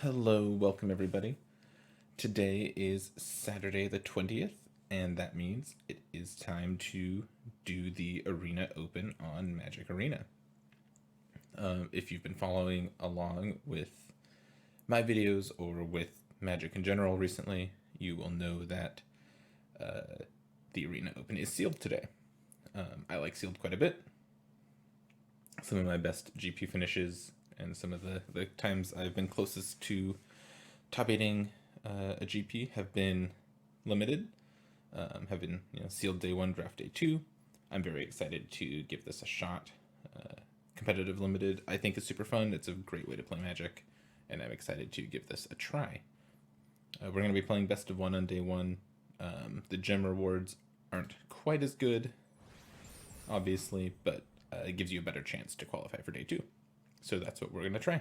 Hello, welcome everybody. Today is Saturday the 20th, and that means it is time to do the Arena Open on Magic Arena. If you've been following along with my videos or with Magic in general recently, you will know that the Arena Open is sealed today. I like sealed quite a bit. Some of my best GP finishes and some of the times I've been closest to top 8ing a GP have been limited, have been sealed day 1, draft day 2. I'm very excited to give this a shot. Competitive limited I think is super fun. It's a great way to play Magic, and I'm excited to give this a try. We're going to be playing best of 1 on day 1. The gem rewards aren't quite as good, obviously, but it gives you a better chance to qualify for day 2. So that's what we're going to try.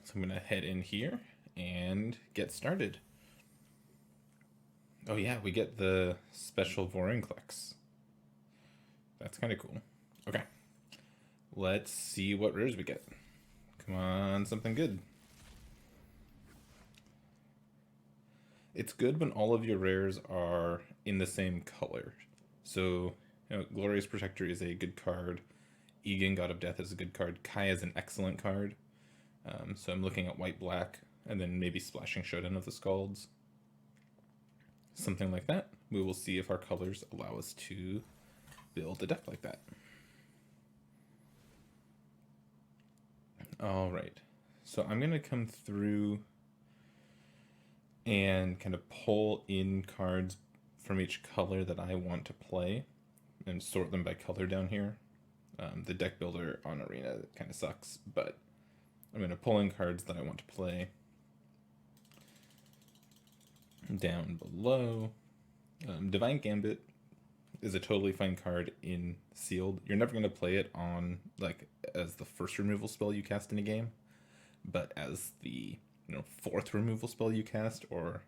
So I'm going to head in here and get started. Oh yeah, we get the special Vorinclex. That's kind of cool. Okay. Let's see what rares we get. Come on, something good. It's good when all of your rares are in the same color. So, Glorious Protector is a good card. Egan, God of Death, is a good card. Kaya is an excellent card. So I'm looking at white-black, and then maybe Splashing Showdown of the Scalds. Something like that. We will see if our colors allow us to build a deck like that. Alright, so I'm going to come through and kind of pull in cards from each color that I want to play and sort them by color down here. The deck builder on Arena kind of sucks, but I'm going to pull in cards that I want to play. Down below, Divine Gambit is a totally fine card in sealed. You're never going to play it on as the first removal spell you cast in a game, but as the fourth removal spell you cast, or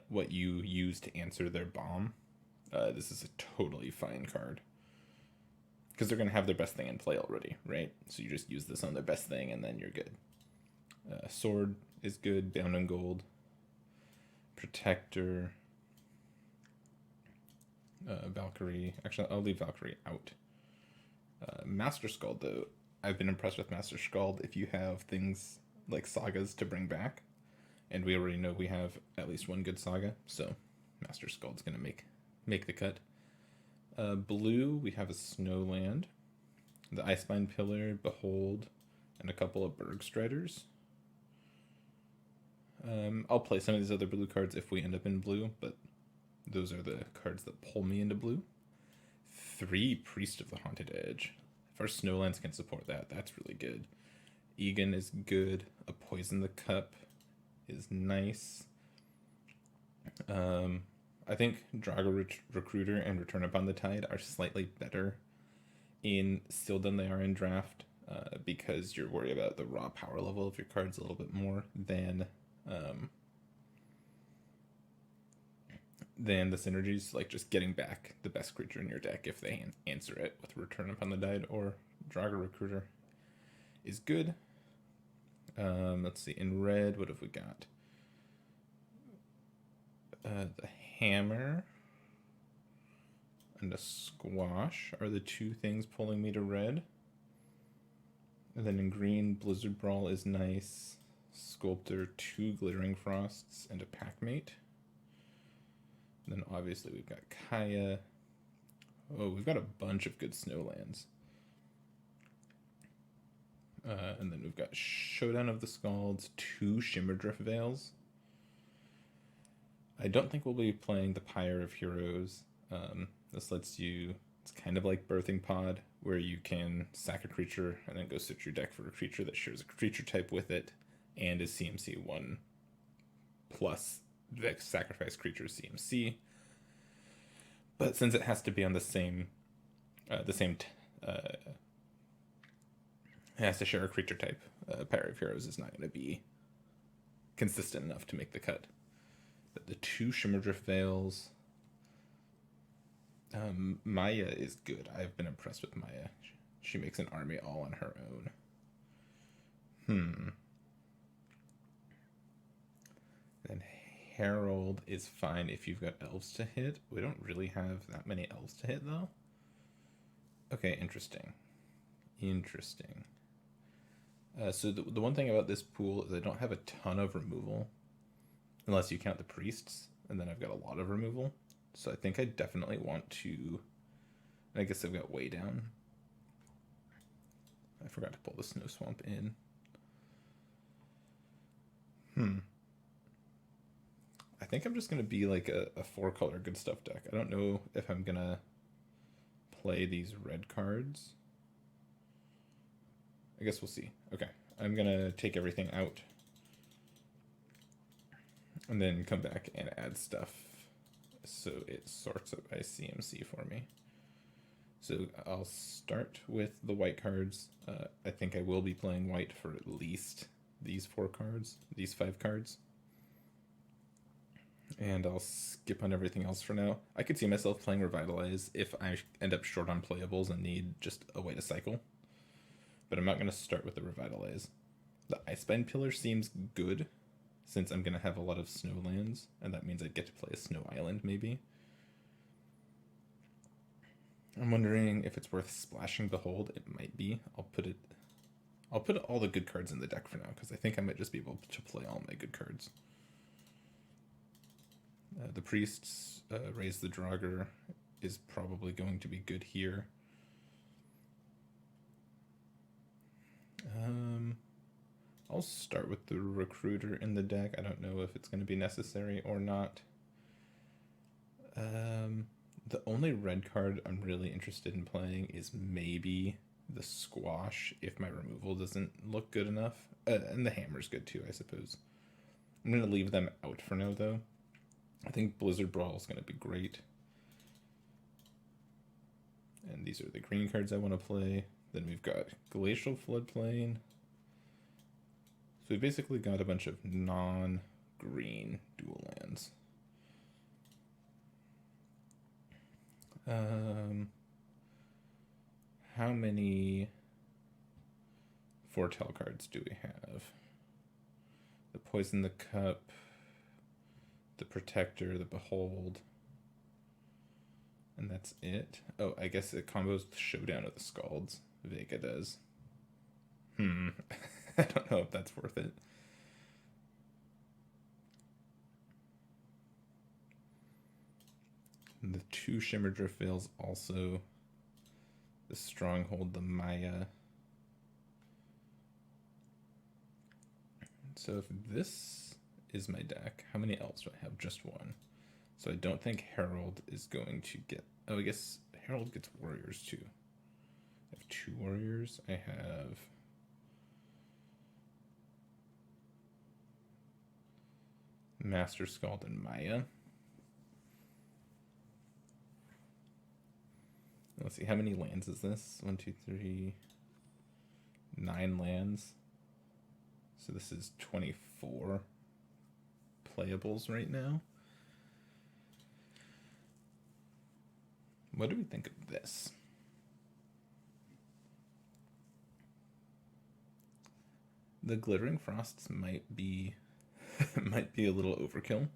what you use to answer their bomb. This is a totally fine card because they're going to have their best thing in play already, right? So you just use this on their best thing and then you're good. Sword is good. Bound in Gold. Protector. Valkyrie. Actually, I'll leave Valkyrie out. Master Skald, though, I've been impressed with Master Skald if you have things like sagas to bring back. And we already know we have at least one good saga, so Master Skald's going to make the cut. Blue, we have a Snowland, the Icebind Pillar, Behold, and a couple of Bergstriders. I'll play some of these other blue cards if we end up in blue, but those are the cards that pull me into blue. 3 Priest of the Haunted Edge. If our Snowlands can support that, that's really good. Egan is good. A Poison the Cup is nice. I think Drago Recruiter and Return Upon the Tide are slightly better in sealed than they are in draft, because you're worried about the raw power level of your cards a little bit more than the synergies, like just getting back the best creature in your deck if they answer it with Return Upon the Tide or Drago Recruiter is good. Let's see, in red, what have we got? The Hammer and a Squash are the 2 things pulling me to red. And then in green, Blizzard Brawl is nice. Sculptor, 2 Glittering Frosts, and a Packmate. And then obviously we've got Kaya. Oh, we've got a bunch of good Snowlands. And then we've got Showdown of the Scalds, 2 Shimmerdrift Veils. I don't think we'll be playing the Pyre of Heroes. This lets you, it's kind of like Birthing Pod, where you can sack a creature and then go search your deck for a creature that shares a creature type with it and is CMC 1 plus the sacrifice creature's CMC. But since it has to be on it has to share a creature type, Pyre of Heroes is not going to be consistent enough to make the cut. But the 2 Shimmerdrift Veils. Maya is good. I've been impressed with Maya. She makes an army all on her own. Herald is fine if you've got elves to hit. We don't really have that many elves to hit, though. Okay, interesting. Interesting. So the one thing about this pool is I don't have a ton of removal, unless you count the priests, and then I've got a lot of removal. So I think I definitely want to... I guess I've got Way Down. I forgot to pull the Snow Swamp in. I think I'm just going to be like a 4-color good stuff deck. I don't know if I'm going to play these red cards. I guess we'll see. Okay, I'm going to take everything out and then come back and add stuff so it sorts it by CMC for me. So I'll start with the white cards. I think I will be playing white for at least these 4 cards, these 5 cards. And I'll skip on everything else for now. I could see myself playing Revitalize if I end up short on playables and need just a way to cycle. But I'm not going to start with the Revitalize. The Icebind Pillar seems good, since I'm going to have a lot of snowlands, and that means I'd get to play a Snow Island, maybe. I'm wondering if it's worth splashing Behold. It might be. I'll put all the good cards in the deck for now, because I think I might just be able to play all my good cards. The Priests, Raise the Draugr is probably going to be good here. I'll start with the Recruiter in the deck. I don't know if it's going to be necessary or not. The only red card I'm really interested in playing is maybe the Squash if my removal doesn't look good enough. And the Hammer's good too, I suppose. I'm going to leave them out for now, though. I think Blizzard Brawl is going to be great. And these are the green cards I want to play. Then we've got Glacial Floodplain. So we basically got a bunch of non-green dual lands. How many Foretell cards do we have? The Poison the Cup, the Protector, the Behold, and that's it. Oh, I guess it combos the Showdown of the Scalds. Vega does. I don't know if that's worth it. And the 2 Shimmer Drift Veils also. The Stronghold, the Maya. So if this is my deck, how many elves do I have? Just 1. So I don't think Herald is going to get... Oh, I guess Herald gets Warriors too. I have 2 Warriors. I have... Master Scald and Maya. Let's see, how many lands is this? 1, 2, 3... 9 lands. So this is 24 playables right now. What do we think of this? The Glittering Frosts might be might be a little overkill.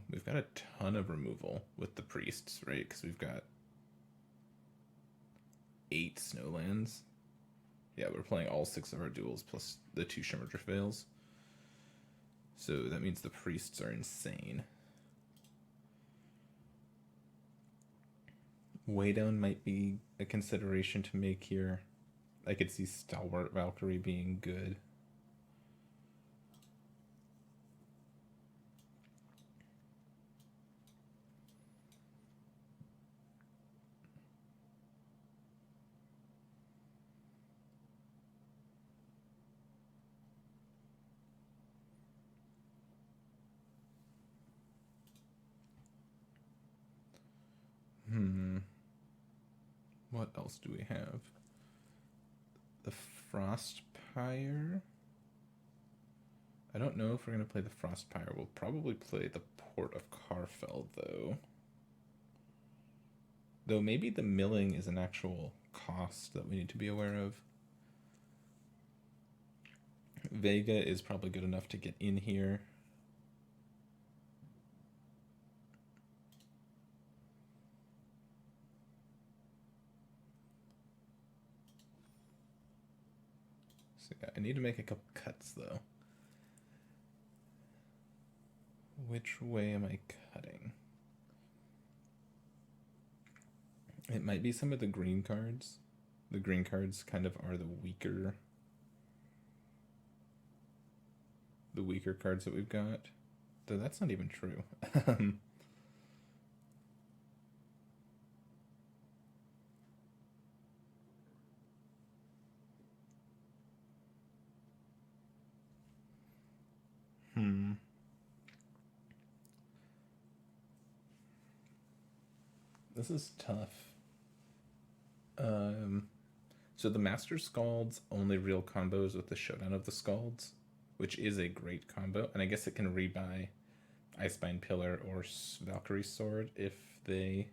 We've got a ton of removal with the Priests, right? Because we've got 8 Snowlands. Yeah, we're playing all 6 of our duels plus the 2 Shimmer Drift Veils. So that means the Priests are insane. Way Down might be a consideration to make here. I could see Stalwart Valkyrie being good. What else do we have? The Frostpire. I don't know if we're going to play the Frostpire. We'll probably play the Port of Karfeld, though. Though maybe the milling is an actual cost that we need to be aware of. Vega is probably good enough to get in here. So yeah, I need to make a couple cuts though. Which way am I cutting? It might be some of the green cards. The green cards kind of are the weaker cards that we've got. Though that's not even true. This is tough. So the Master Scald's only real combo is with the Showdown of the Scalds, which is a great combo, and I guess it can rebuy Icebind Pillar or Valkyrie Sword if they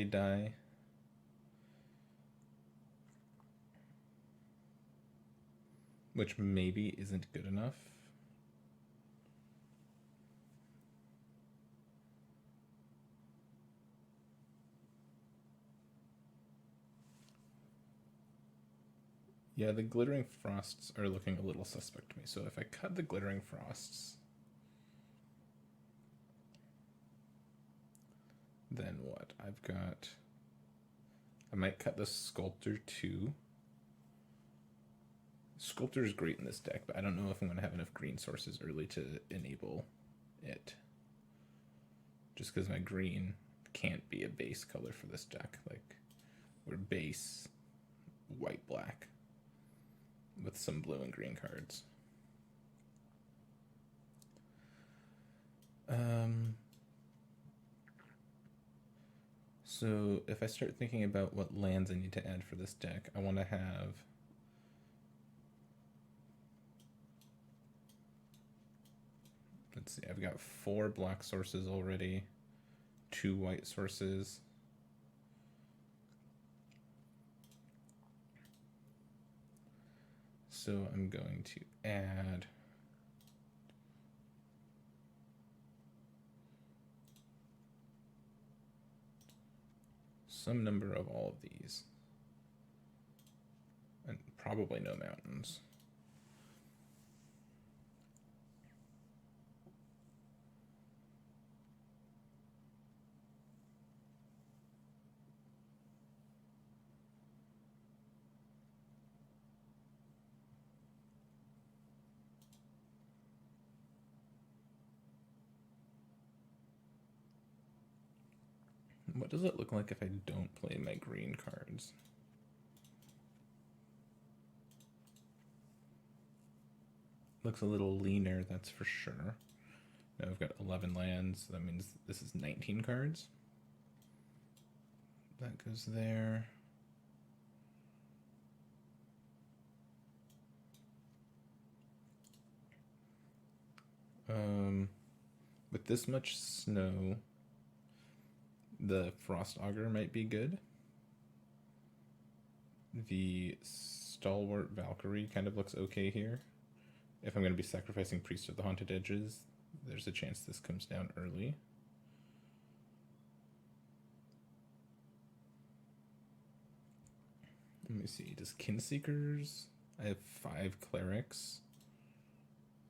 die. Which maybe isn't good enough. Yeah, the Glittering Frosts are looking a little suspect to me. So if I cut the Glittering Frosts, then what? I might cut the Sculptor too. Sculptor is great in this deck, but I don't know if I'm going to have enough green sources early to enable it. Just because my green can't be a base color for this deck. Like, we're base white-black with some blue and green cards. So if I start thinking about what lands I need to add for this deck, I want to have let's see, I've got 4 black sources already, 2 white sources. So I'm going to add some number of all of these. And probably no mountains. What does it look like if I don't play my green cards? Looks a little leaner, that's for sure. Now I've got 11 lands, so that means this is 19 cards. That goes there. With this much snow, the Frost Augur might be good. The Stalwart Valkyrie kind of looks okay here. If I'm going to be sacrificing Priest of the Haunted Edges, there's a chance this comes down early. Let me see, does Kinseekers? I have 5 clerics,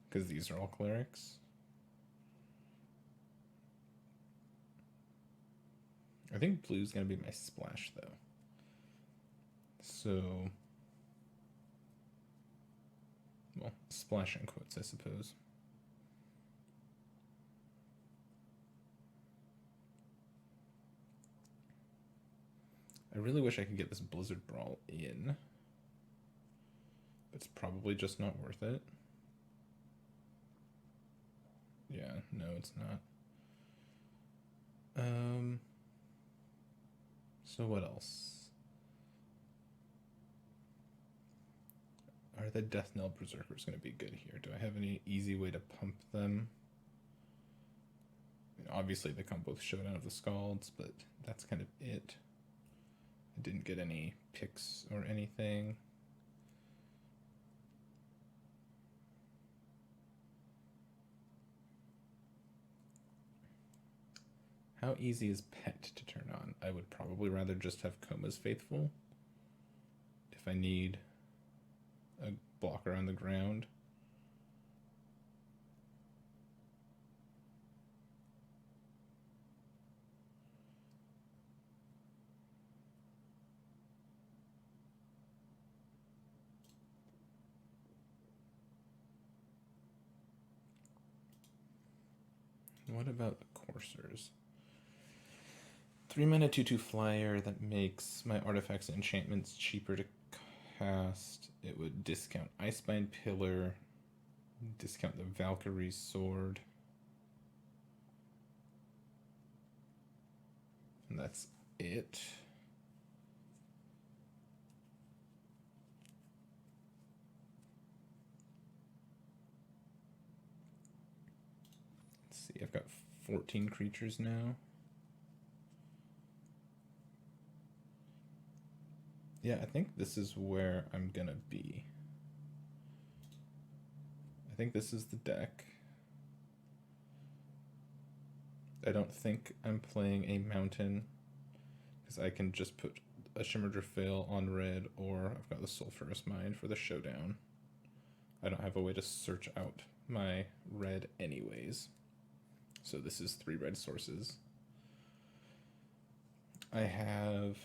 because these are all clerics. I think blue's going to be my splash, though. So, well, splash in quotes, I suppose. I really wish I could get this Blizzard Brawl in. It's probably just not worth it. Yeah, no, it's not. So what else? Are the Death Knell Berserkers going to be good here? Do I have any easy way to pump them? I mean, obviously, they come with Showdown of the Scalds, but that's kind of it. I didn't get any picks or anything. How easy is Pet to turn on? I would probably rather just have Coma's Faithful if I need a blocker on the ground. What about the Coursers? 3 mana 2/2 flyer that makes my artifacts and enchantments cheaper to cast. It would discount Icebind Pillar, discount the Valkyrie's Sword. And that's it. Let's see, I've got 14 creatures now. Yeah, I think this is where I'm gonna be. I think this is the deck. I don't think I'm playing a mountain because I can just put a Shimmer Veil on red, or I've got the Sulphurous Mine for the showdown. I don't have a way to search out my red anyways. So this is 3 red sources. I have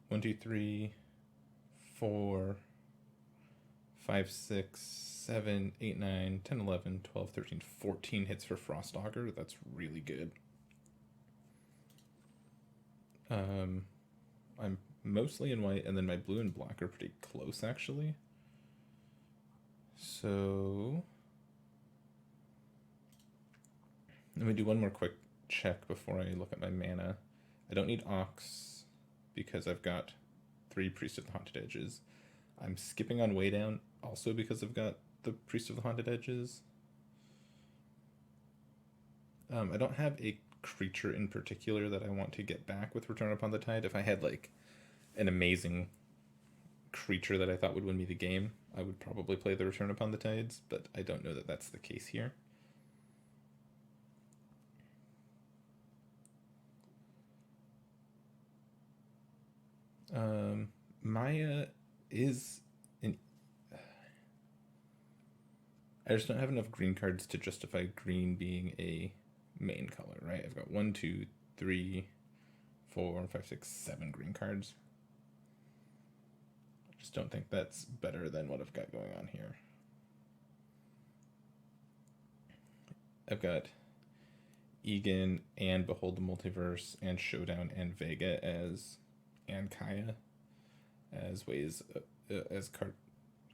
1, 2, 3, 4, 5, 6, 7, 8, 9, 10, 11, 12, 13, 14 hits for Frostaugur. That's really good. I'm mostly in white, and then my blue and black are pretty close, actually. So let me do one more quick check before I look at my mana. I don't need Ox because I've got 3 Priest of the Haunted Edges. I'm skipping on Way Down also because I've got the Priest of the Haunted Edges. I don't have a creature in particular that I want to get back with Return Upon the Tide. If I had like an amazing creature that I thought would win me the game, I would probably play the Return Upon the Tides, but I don't know that that's the case here. Maya is an... I just don't have enough green cards to justify green being a main color, right? I've got 1, 2, 3, 4, 5, 6, 7 green cards. I just don't think that's better than what I've got going on here. I've got Egan and Behold the Multiverse and Showdown and Vega and Kaya as ways as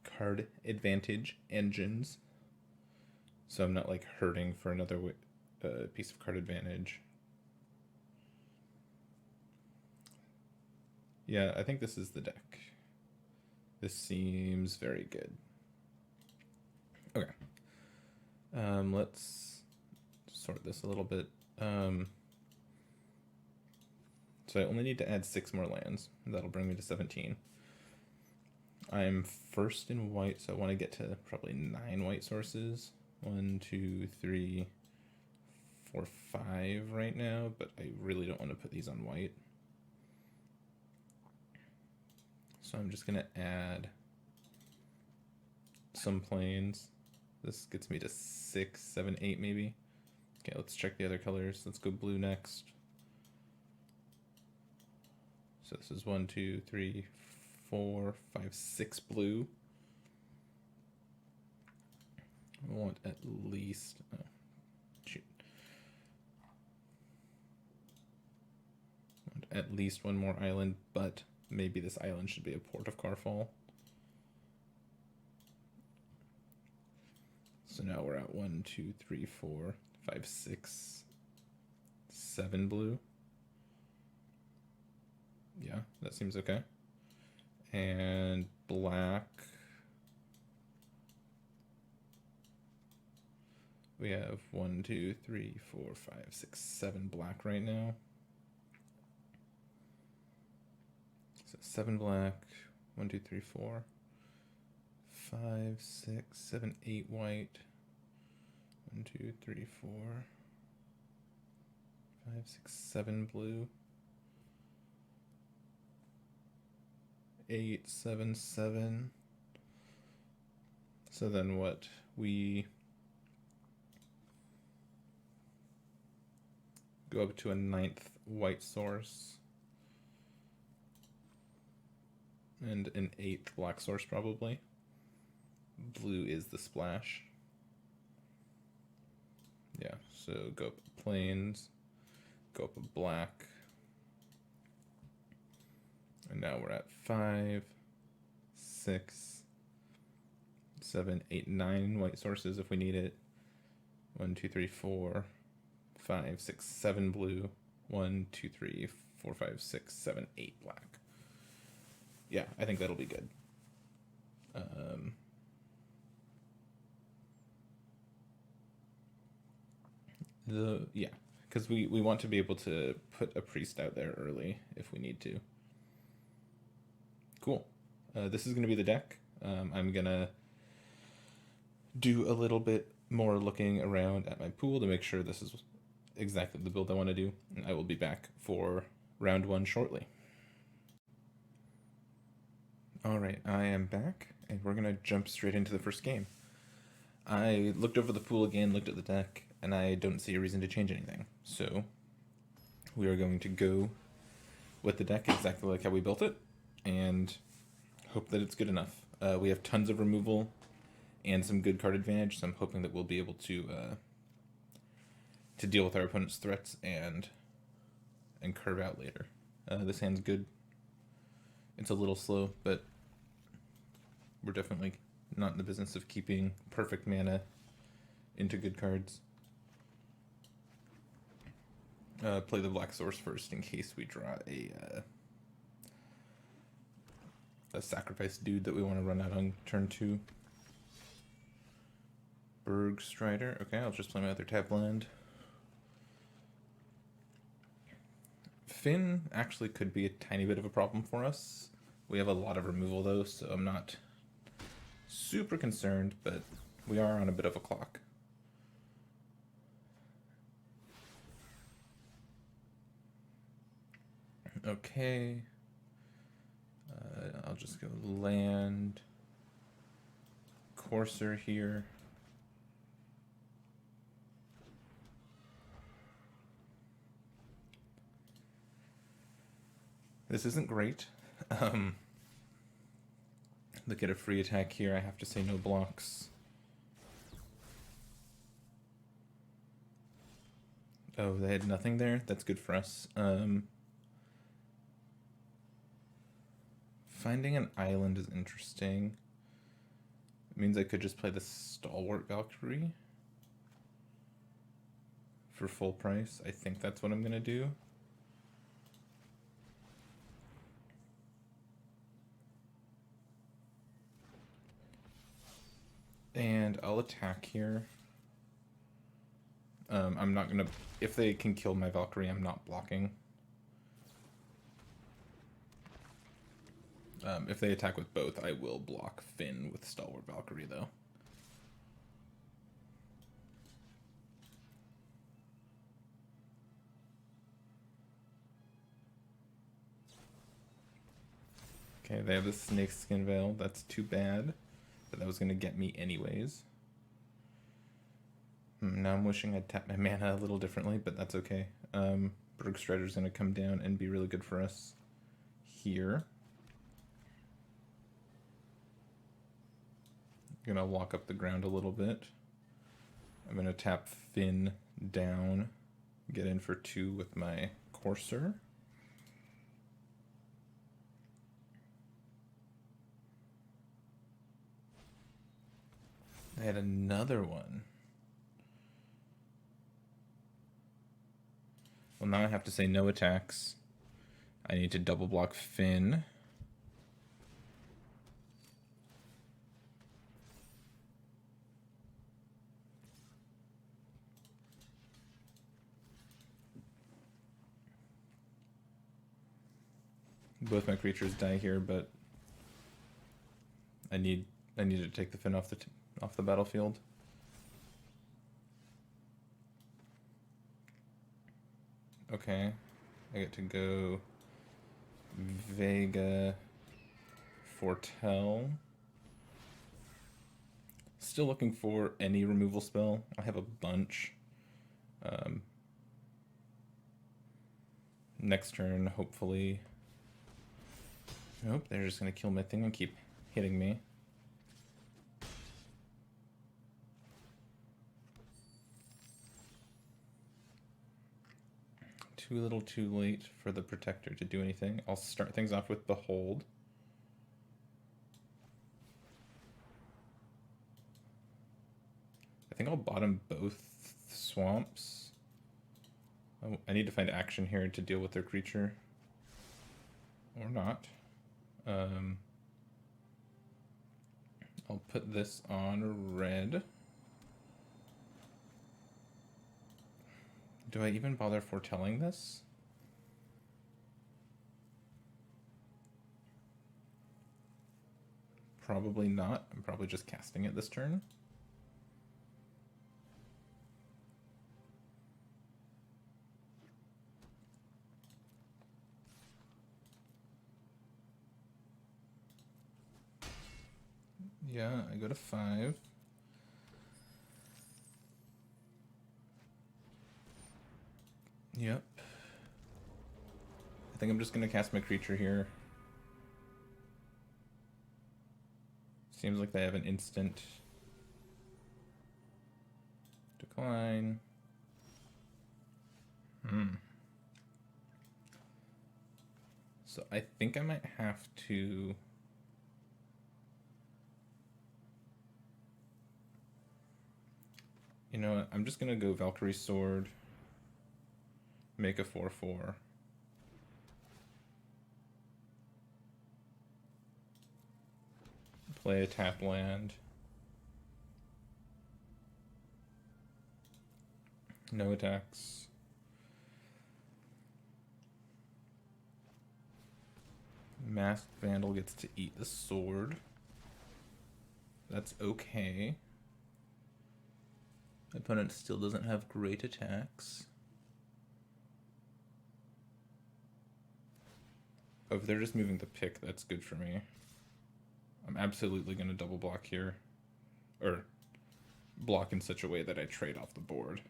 card advantage engines. So I'm not like hurting for another piece of card advantage. Yeah, I think this is the deck. This seems very good. Okay. Let's sort this a little bit. So I only need to add 6 more lands. That'll bring me to 17. I'm first in white, so I want to get to probably 9 white sources. 1, 2, 3, 4, 5 right now, but I really don't want to put these on white. So I'm just going to add some planes. This gets me to 6, 7, 8 maybe. Okay, let's check the other colors. Let's go blue next. So this is 1, 2, 3, 4, 5, 6 blue. I want at least... Oh, shoot. I want at least 1 more island, but maybe this island should be a Port of Carfall. So now we're at 1, 2, 3, 4, 5, 6, 7 blue. Yeah, that seems okay. And black. We have 1, 2, 3, 4, 5, 6, 7 black right now. So 7 black, 1, 2, 3, 4, 5, 6, 7, 8 white. 1, 2, 3, 4, 5, 6, 7 blue. 8, 7, 7. So then what? We go up to a 9th white source. And an 8th black source probably. Blue is the splash. Yeah, so go up plains, go up a black. And now we're at 5, 6, 7, 8, 9 white sources if we need it. 1, 2, 3, 4, 5, 6, 7 blue. 1, 2, 3, 4, 5, 6, 7, 8 black. Yeah, I think that'll be good. Because we want to be able to put a priest out there early if we need to. Cool. This is going to be the deck. I'm going to do a little bit more looking around at my pool to make sure this is exactly the build I want to do. And I will be back for round 1 shortly. Alright, I am back, and we're going to jump straight into the first game. I looked over the pool again, looked at the deck, and I don't see a reason to change anything. So, we are going to go with the deck exactly like how we built it, and hope that it's good enough. We have tons of removal and some good card advantage, so I'm hoping that we'll be able to deal with our opponent's threats and curve out later. This hand's good. It's a little slow, but we're definitely not in the business of keeping perfect mana into good cards. Play the black source first in case we draw a sacrifice dude that we want to run out on turn 2. Bergstrider. Okay, I'll just play my other tap land. Finn actually could be a tiny bit of a problem for us. We have a lot of removal though, so I'm not super concerned, but we are on a bit of a clock. Okay. I'll just go land. Courser here. This isn't great. Look at a free attack here. I have to say no blocks. Oh, they had nothing there? That's good for us. Finding an island is interesting. It means I could just play the Stalwart Valkyrie for full price. I think that's what I'm going to do. And I'll attack here. I'm not going to... If they can kill my Valkyrie, I'm not blocking. If they attack with both, I will block Finn with Stalwart Valkyrie, though. Okay, they have the Snakeskin Veil. That's too bad, but that was going to get me anyways. Now I'm wishing I'd tap my mana a little differently, but that's okay. Bergstrider's going to come down and be really good for us here. I'm going to walk up the ground a little bit. I'm going to tap Finn down, get in for 2 with my Courser. I had another one. Well, now I have to say no attacks. I need to double block Finn. Both my creatures die here, but I need to take the Finn off the battlefield. Okay. I get to go Vega, Foretell. Still looking for any removal spell. I have a bunch. Next turn, hopefully. Nope, they're just gonna kill my thing and keep hitting me. Too little too late for the Protector to do anything. I'll start things off with Behold. I think I'll bottom both swamps. Oh, I need to find action here to deal with their creature. Or not. I'll put this on red. Do I even bother foretelling this? Probably not. I'm probably just casting it this turn. Yeah, I go to 5. Yep. I think I'm just gonna cast my creature here. Seems like they have an instant. Decline. So I think I might have to... You know what? I'm just gonna go Valkyrie Sword. Make a 4/4. Play a tap land. No attacks. Masked Vandal gets to eat the sword. That's okay. My opponent still doesn't have great attacks. Oh, if they're just moving the pick, that's good for me. I'm absolutely going to double block here. Or block in such a way that I trade off the board.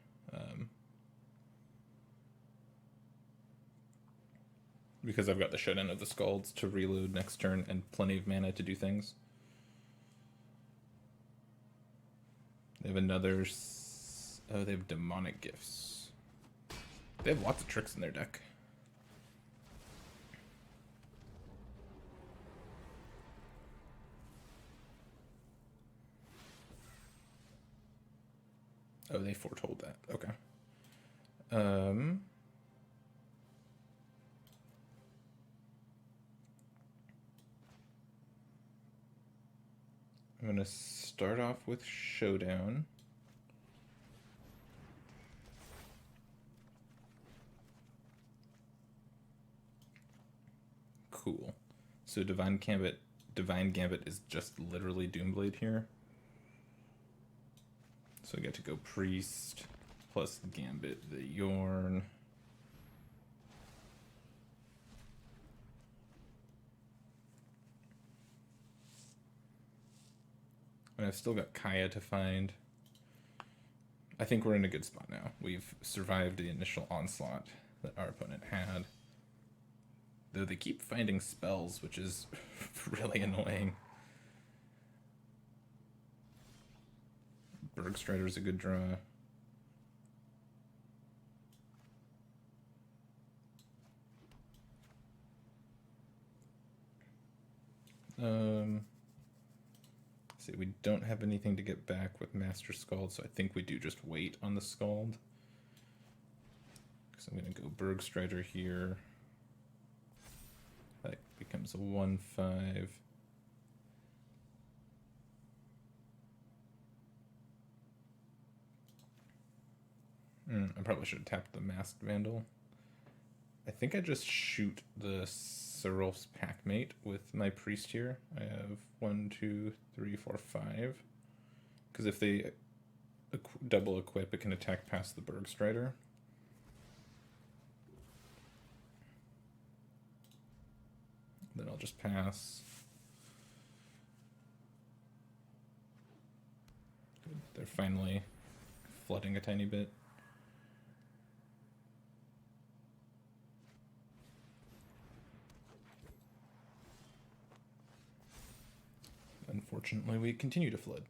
Because I've got the shut-in of the Scalds to reload next turn and plenty of mana to do things. They have another... Oh, they have Demonic Gifts. They have lots of tricks in their deck. Oh, they foretold that. Okay. I'm going to start off with Showdown. Cool. So Divine Gambit is just literally Doomblade here. So I get to go Priest plus Gambit the Yorn. And I've still got Kaya to find. I think we're in a good spot now. We've survived the initial onslaught that our opponent had. Though they keep finding spells, which is really annoying. Bergstrider is a good draw. See, we don't have anything to get back with Master Scald, so I think we do just wait on the Scald. Because I'm going to go Bergstrider here. That becomes a 1/5. I probably should have tapped the Masked Vandal. I think I just shoot the Serulf's Packmate with my Priest here. I have 1, 2, 3, 4, 5. Because if they double equip, it can attack past the Bergstrider. Then I'll just pass. Good. They're finally flooding a tiny bit. Unfortunately, we continue to flood.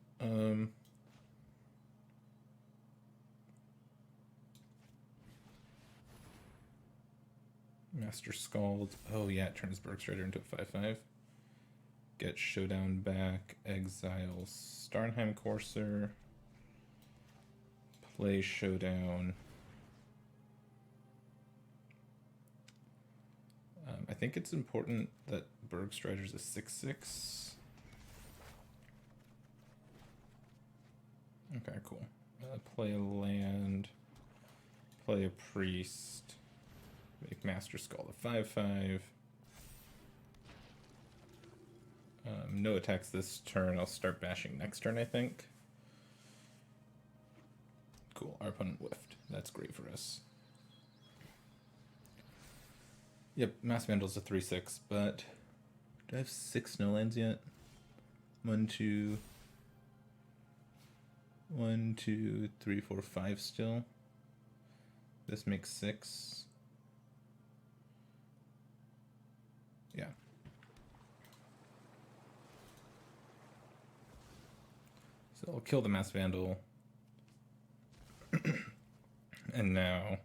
Master Scald. Oh yeah, it turns Bergstrider into a 5/5. Get Showdown back. Exile Starnheim Courser. Play Showdown. I think it's important that Bergstrider's a 6/6. Okay, cool. Play a land. Play a priest. Make Master Skull a 5/5. No attacks this turn. I'll start bashing next turn, I think. Cool. Our opponent whiffed. That's great for us. Yep, Mass Vandal's a 3/6, but do I have 6 snowlands yet? 1, 2, 3, 4, 5 still. This makes 6. Yeah. So I'll kill the Mass Vandal. And now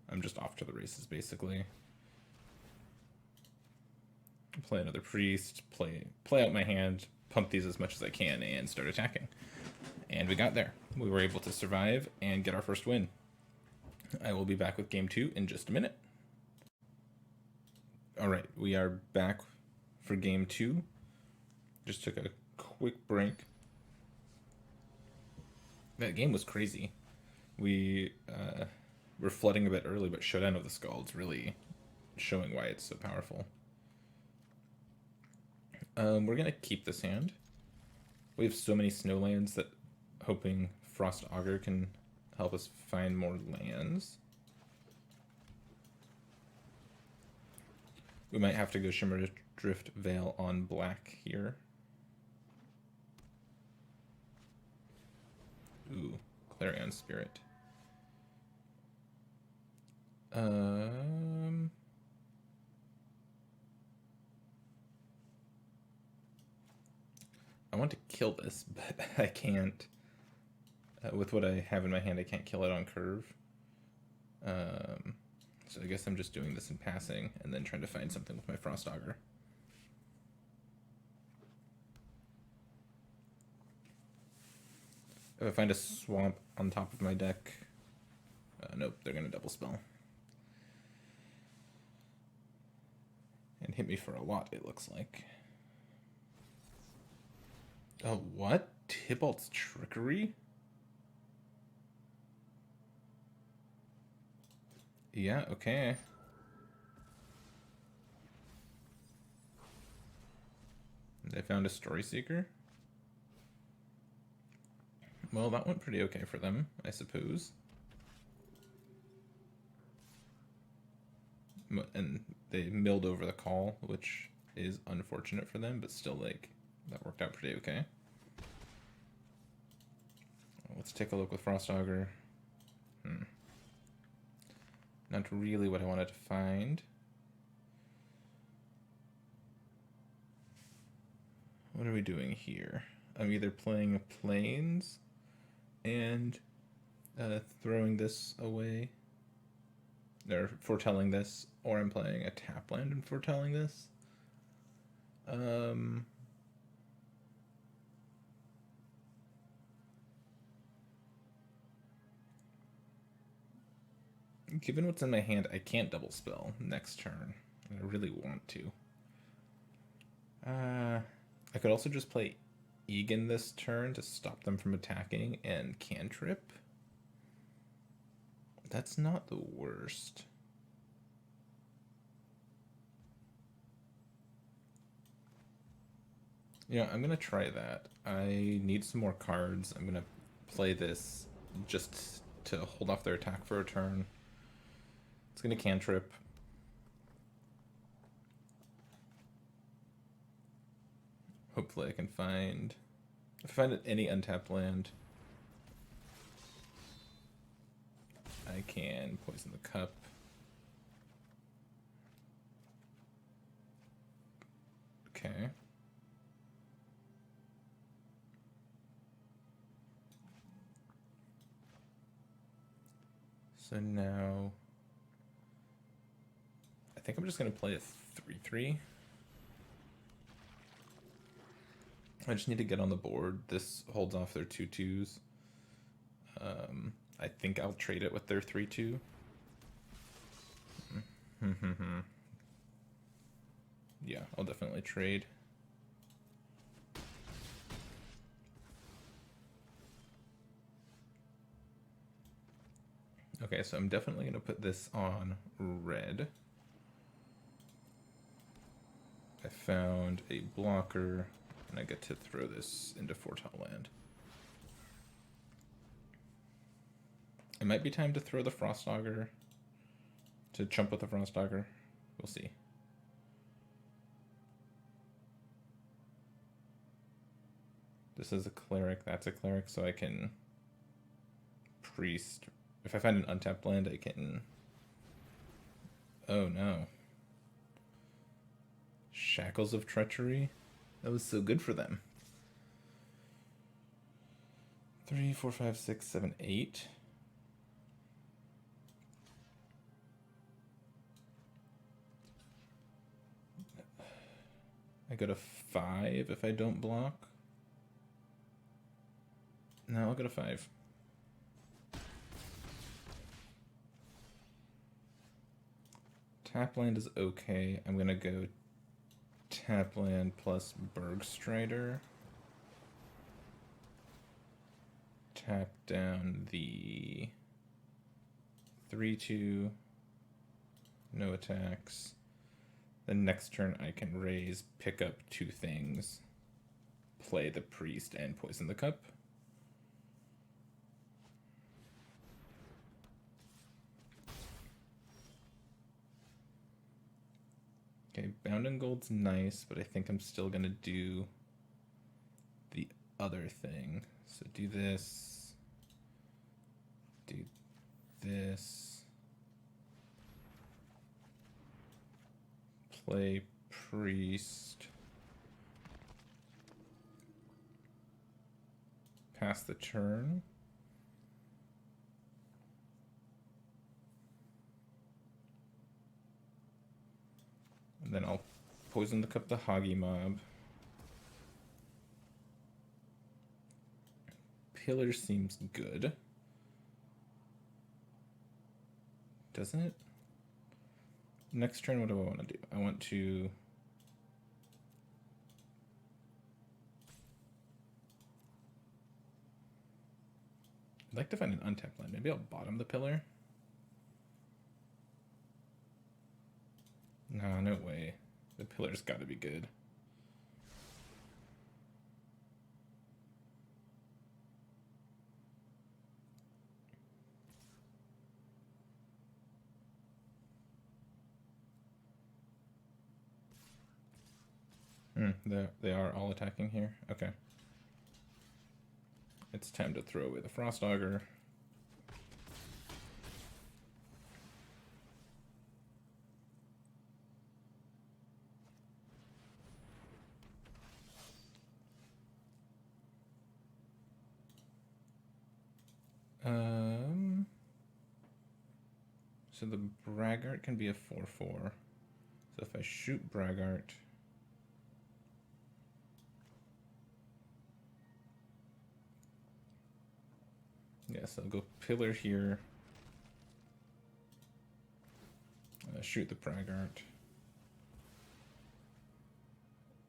I'm just off to the races, basically. Play another priest, play out my hand, pump these as much as I can, and start attacking. And we got there. We were able to survive and get our first win. I will be back with game 2 in just a minute. Alright, we are back for game 2. Just took a quick break. That game was crazy. We were flooding a bit early, but Showdown of the Scald's really showing why it's so powerful. We're going to keep this hand. We have so many snowlands that hoping Frost Augur can help us find more lands. We might have to go Shimmer Drift Veil on black here. Ooh, Clarion Spirit. I want to kill this, but I can't. With what I have in my hand, I can't kill it on curve. So I guess I'm just doing this in passing and then trying to find something with my Frost Augur. If I find a swamp on top of my deck, nope, they're going to double spell. And hit me for a lot, it looks like. Oh, what? Tybalt's Trickery? Yeah, okay. They found a Story Seeker? Well, that went pretty okay for them, I suppose. And they milled over the call, which is unfortunate for them, but still, like, that worked out pretty okay. Let's take a look with Frost Augur. Not really what I wanted to find. What are we doing here? I'm either playing Plains and throwing this away, or foretelling this, or I'm playing a tap land and foretelling this. Given what's in my hand, I can't double spell next turn. I really want to. I could also just play Egan this turn to stop them from attacking and cantrip. That's not the worst. Yeah, I'm gonna try that. I need some more cards. I'm gonna play this just to hold off their attack for a turn. It's gonna cantrip. Hopefully I can find... If I find any untapped land, I can poison the cup. Okay. So now... I think I'm just going to play a 3/3. I just need to get on the board. This holds off their 2/2s. I think I'll trade it with their 3/2. Yeah, I'll definitely trade. Okay, so I'm definitely going to put this on red. I found a blocker, and I get to throw this into 4-tile land. It might be time to throw the Frost Augur, to chump with the Frost Augur. We'll see. This is a cleric, that's a cleric, so I can priest. If I find an untapped land, I can... Oh no. Shackles of Treachery? That was so good for them. 3, 4, 5, 6, 7, 8. I go to 5 if I don't block. No, I'll go to 5. Tap land is okay. I'm gonna go tap land plus Bergstrider. Tap down the 3/2. No attacks. The next turn I can raise, pick up 2 things, play the priest, and poison the cup. Okay, Bound in Gold's nice, but I think I'm still gonna do the other thing. So do this, do this, play priest, pass the turn. And then I'll poison the cup the Hoggy Mob. Pillar seems good. Doesn't it? Next turn, what do I want to do? I want to... I'd like to find an untapped land. Maybe I'll bottom the pillar. Nah, no way. The pillar's got to be good. They are all attacking here. Okay. It's time to throw away the Frost Augur. So the Braggart can be a 4/4. So if I shoot Braggart, yes, I'll go pillar here. Shoot the Braggart.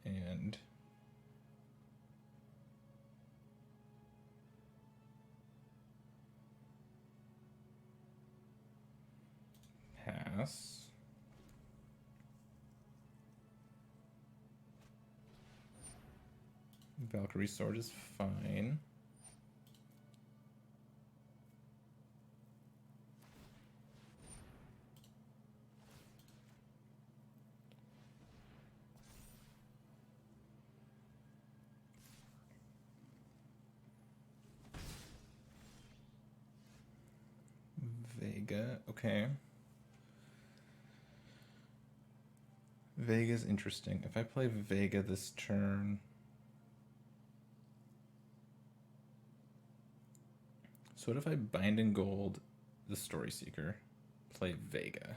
And pass. Valkyrie Sword is fine. Vega, okay. Vega's interesting. If I play Vega this turn... So what if I bind in gold the Story Seeker, play Vega?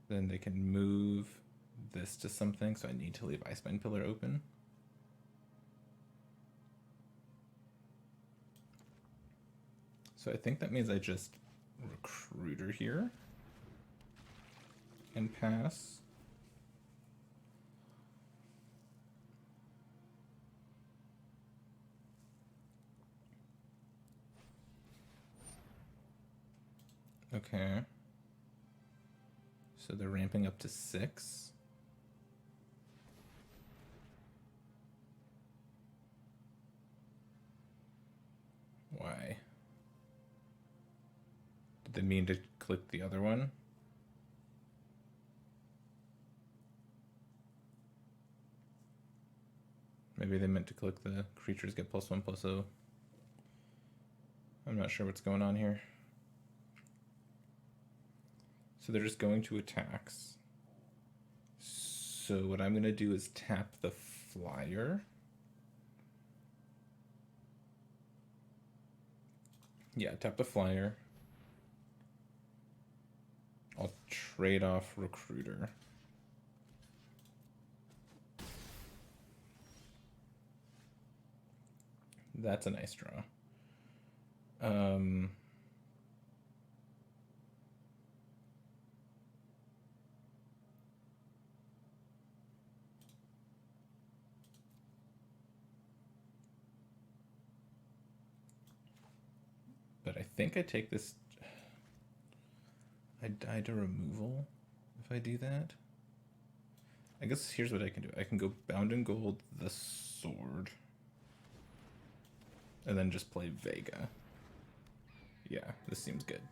Then they can move this to something, so I need to leave Icebind Pillar open. So I think that means I just Recruiter here and pass. Okay. So they're ramping up to 6. Why? Did they mean to click the other one? Maybe they meant to click the creatures get +1/+0. I'm not sure what's going on here. So they're just going to attacks. So what I'm going to do is tap the flyer. Yeah, tap the flyer. I'll trade off Recruiter. That's a nice draw. But I think I take this... I die to removal if I do that. I guess here's what I can do. I can go Bound in Gold the Sword. And then just play Vega. Yeah, this seems good.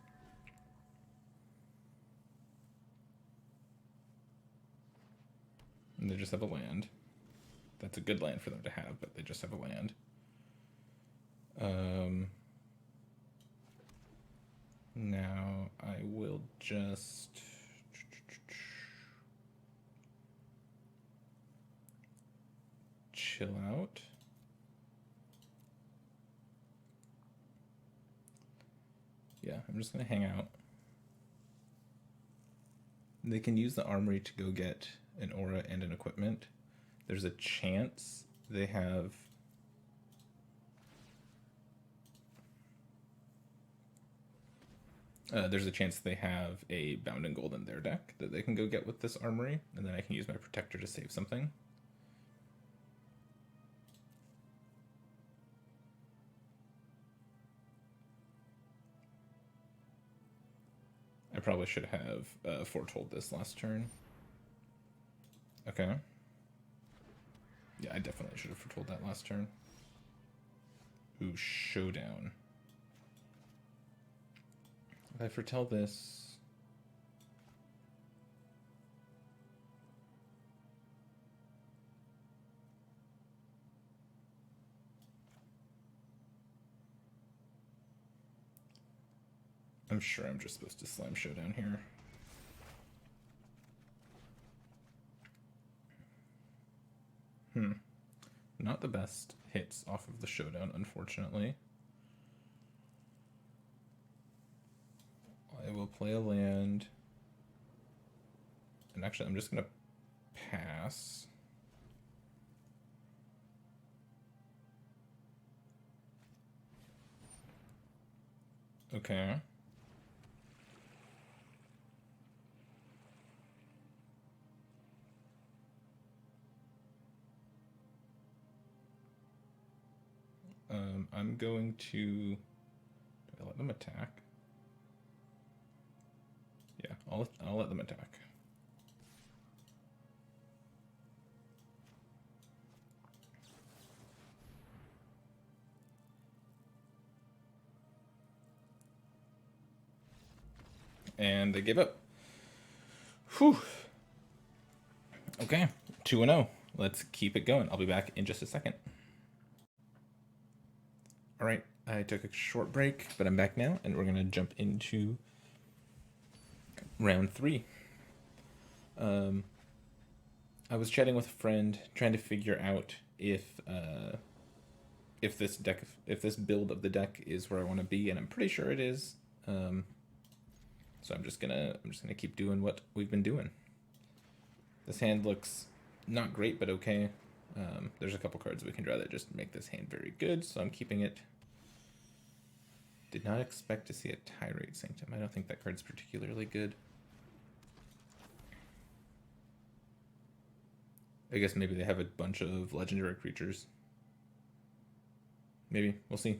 And they just have a land. That's a good land for them to have, but they just have a land. Now I will just... chill out. Yeah, I'm just gonna hang out. They can use the armory to go get an aura and an equipment. There's a chance they have... there's a chance they have a Bound in Gold in their deck that they can go get with this armory, and then I can use my Protector to save something. I probably should have foretold this last turn. Okay. Yeah, I definitely should have foretold that last turn. Ooh, Showdown. If I foretell this... I'm sure I'm just supposed to Slime Showdown here. Not the best hits off of the Showdown, unfortunately. I will play a land. And actually, I'm just going to pass. Okay. I'm going to... Do I let them attack? Yeah, I'll let them attack. And they give up. Whew. Okay, 2-0. Let's keep it going. I'll be back in just a second. All right, I took a short break, but I'm back now, and we're going to jump into round 3. I was chatting with a friend, trying to figure out if this build of the deck is where I want to be, and I'm pretty sure it is. So I'm just gonna keep doing what we've been doing. This hand looks not great, but okay. There's a couple cards we can draw that just make this hand very good, so I'm keeping it. Did not expect to see a Tirade Sanctum. I don't think that card's particularly good. I guess maybe they have a bunch of legendary creatures. Maybe. We'll see.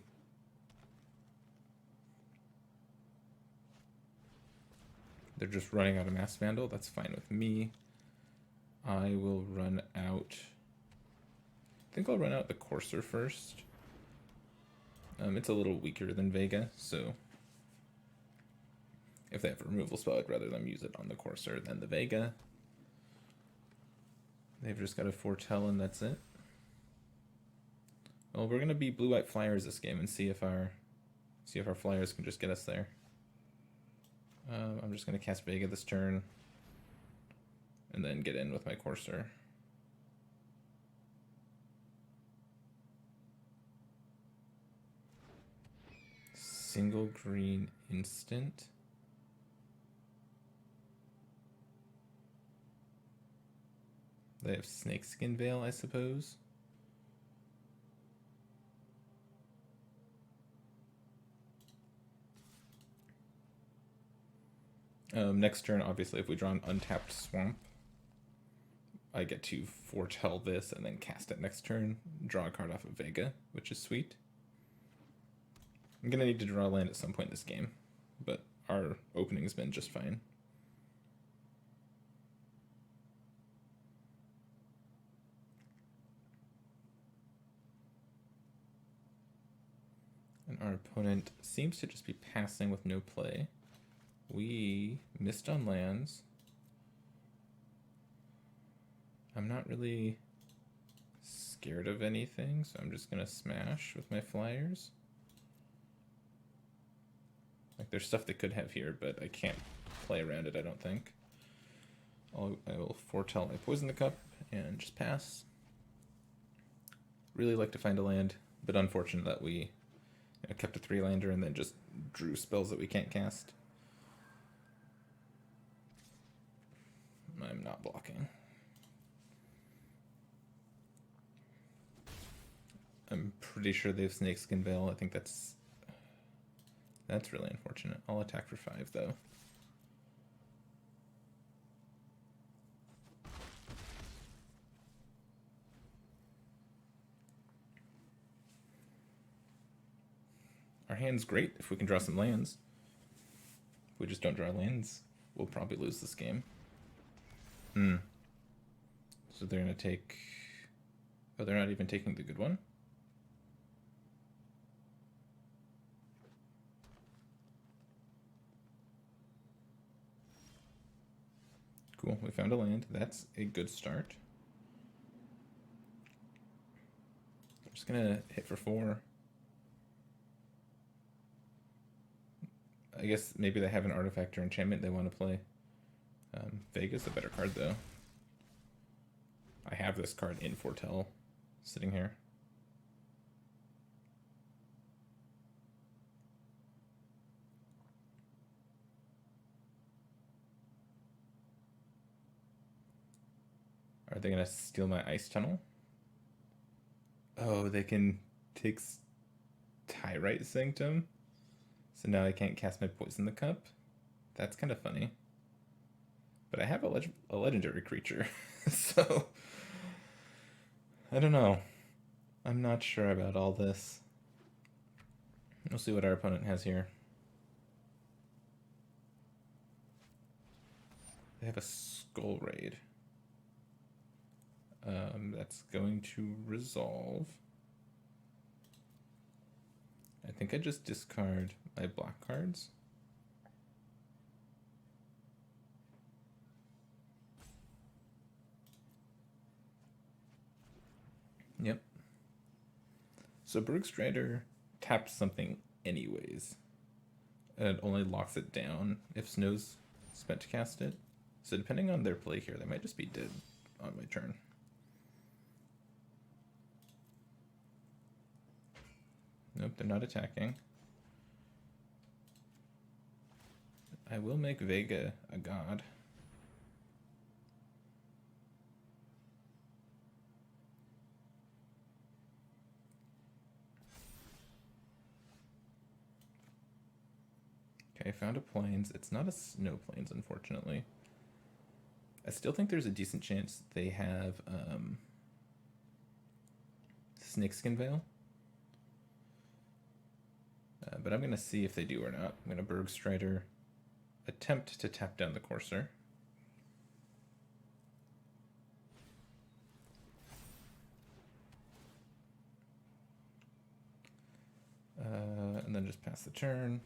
They're just running out of Mass Vandal. That's fine with me. I will run out... I think I'll run out the Courser first. It's a little weaker than Vega, so if they have a removal spell, I'd rather them use it on the Courser than the Vega. They've just got a Foretell, and that's it. Well, we're gonna be blue-white flyers this game and see if our flyers can just get us there. I'm just gonna cast Vega this turn, and then get in with my Courser. Single green instant. They have Snakeskin Veil, I suppose. Next turn, obviously, if we draw an untapped Swamp, I get to foretell this and then cast it next turn, draw a card off of Vega, which is sweet. I'm going to need to draw a land at some point in this game, but our opening's been just fine. And our opponent seems to just be passing with no play. We missed on lands. I'm not really scared of anything, so I'm just going to smash with my flyers. Like, there's stuff they could have here, but I can't play around it, I don't think. I will foretell my Poison the Cup and just pass. Really like to find a land, but unfortunate that we kept a 3-lander and then just drew spells that we can't cast. I'm not blocking. I'm pretty sure they have Snakeskin Veil. I think that's really unfortunate. I'll attack for 5, though. Our hand's great if we can draw some lands. If we just don't draw lands, we'll probably lose this game. So they're going to take... Oh, they're not even taking the good one? Cool, we found a land. That's a good start. I'm just going to hit for 4. I guess maybe they have an artifact or enchantment they want to play. Vega's a better card, though. I have this card in Foretell sitting here. Are they going to steal my Ice Tunnel? Oh, they can take Tyrite Sanctum? So now I can't cast my Poison the Cup? That's kind of funny. But I have a legendary creature, so... I don't know. I'm not sure about all this. We'll see what our opponent has here. They have a Skull Raid. That's going to resolve. I think I just discard my black cards. Yep. So Bergstrider tap something anyways. And it only locks it down if Snow's spent to cast it. So depending on their play here, they might just be dead on my turn. Nope, they're not attacking. I will make Vega a god. Okay, found a plains. It's not a snow plains, unfortunately. I still think there's a decent chance they have Snakeskin Veil. But I'm going to see if they do or not. I'm going to Bergstrider, attempt to tap down the Courser. And then just pass the turn.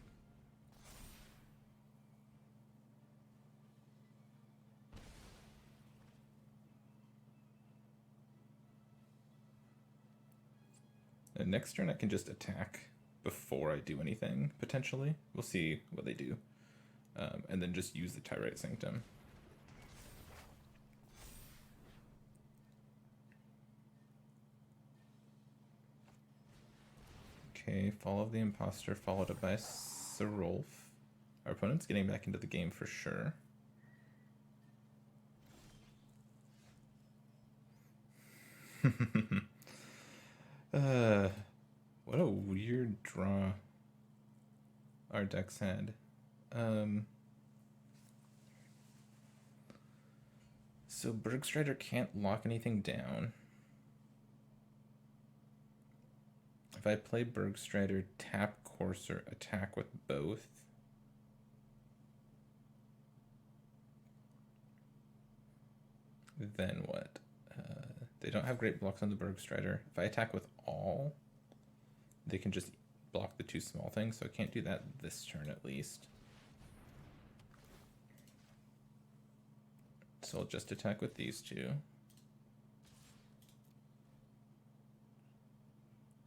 And next turn I can just attack before I do anything, potentially. We'll see what they do. And then just use the Tyrite Sanctum. Okay, Fall of the Imposter, followed up by Serolf. Our opponent's getting back into the game for sure. What a weird draw our decks had. So Bergstrider can't lock anything down. If I play Bergstrider, tap Courser, attack with both. Then what? They don't have great blocks on the Bergstrider. If I attack with all, they can just block the two small things, so I can't do that this turn at least. So I'll just attack with these two.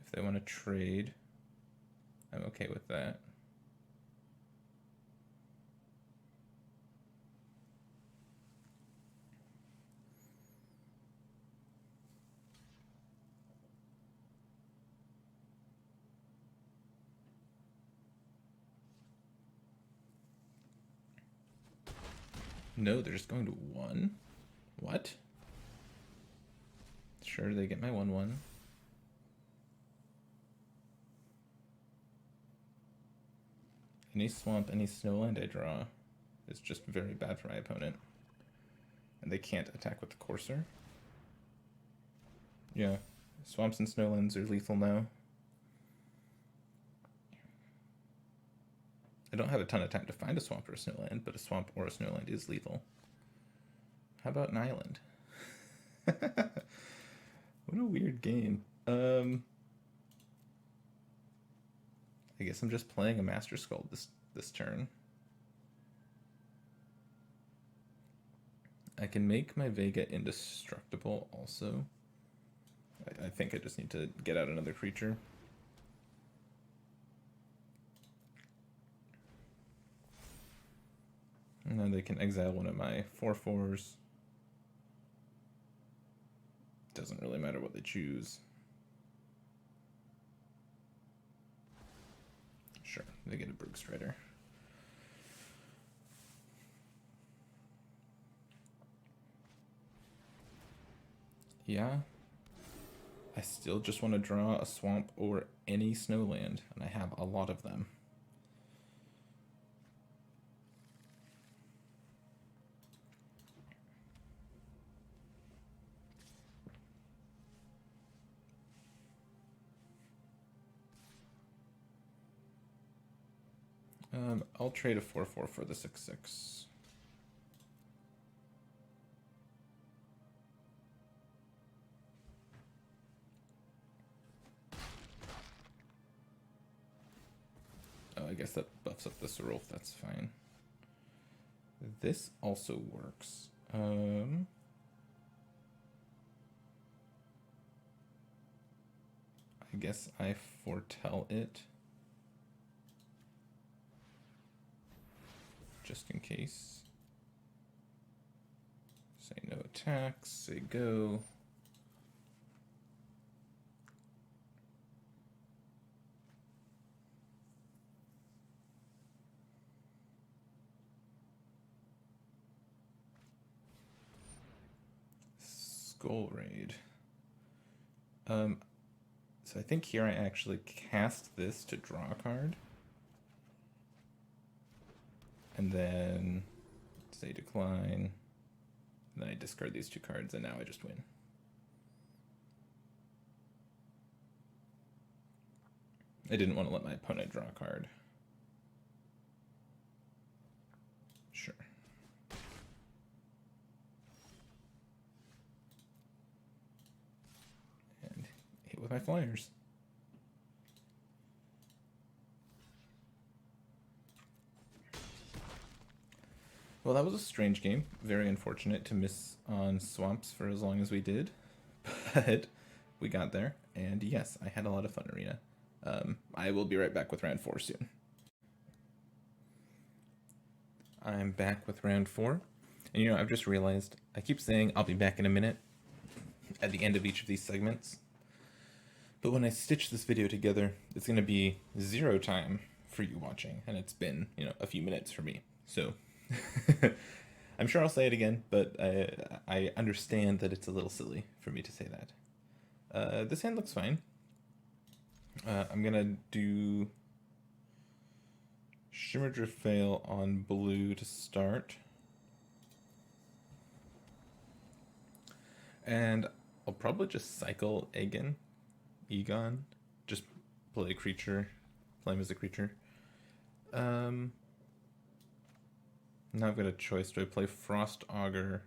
If they want to trade, I'm okay with that. No, they're just going to 1. What? Sure, they get my 1/1. Any swamp, any snowland I draw is just very bad for my opponent. And they can't attack with the Courser. Yeah, swamps and snowlands are lethal now. I don't have a ton of time to find a swamp or a snowland, but a swamp or a snowland is lethal. How about an island? What a weird game. I guess I'm just playing a Master Skald this turn. I can make my Vega indestructible also. I think I just need to get out another creature. And then they can exile one of my 4/4s. Doesn't really matter what they choose. Sure, they get a Bergstrider. Yeah. I still just want to draw a swamp or any snowland, and I have a lot of them. I'll trade a 4/4 for the 6/6. Oh, I guess that buffs up the Serolf, that's fine. This also works. I guess I foretell it. Just in case. Say no attacks, say go. Skull Raid. So I think here I actually cast this to draw a card. And then say decline. And then I discard these 2 cards and now I just win. I didn't want to let my opponent draw a card. Sure. And hit with my flyers. Well, that was a strange game. Very unfortunate to miss on swamps for as long as we did. But we got there. And yes, I had a lot of fun, Arena. I will be right back with round 4 soon. I'm back with round 4. And you know, I've just realized I keep saying I'll be back in a minute at the end of each of these segments. But when I stitch this video together, it's going to be 0 time for you watching. And it's been, you know, a few minutes for me. So I'm sure I'll say it again, but I understand that it's a little silly for me to say that. This hand looks fine. I'm going to do Shimmer Fail on blue to start. And I'll probably just cycle Egon. Just play a creature. Play him as a creature. Now I've got a choice. Do I play Frost Augur?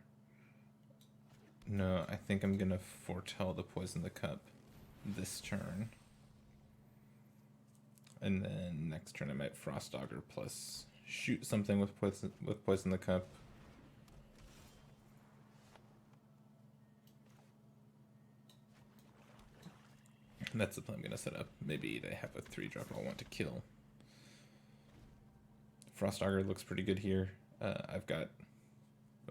No, I think I'm going to foretell the Poison the Cup this turn. And then next turn I might Frost Augur plus shoot something with Poison the Cup. And that's the plan I'm going to set up. Maybe they have a 3-drop I'll want to kill. Frost Augur looks pretty good here. I've got,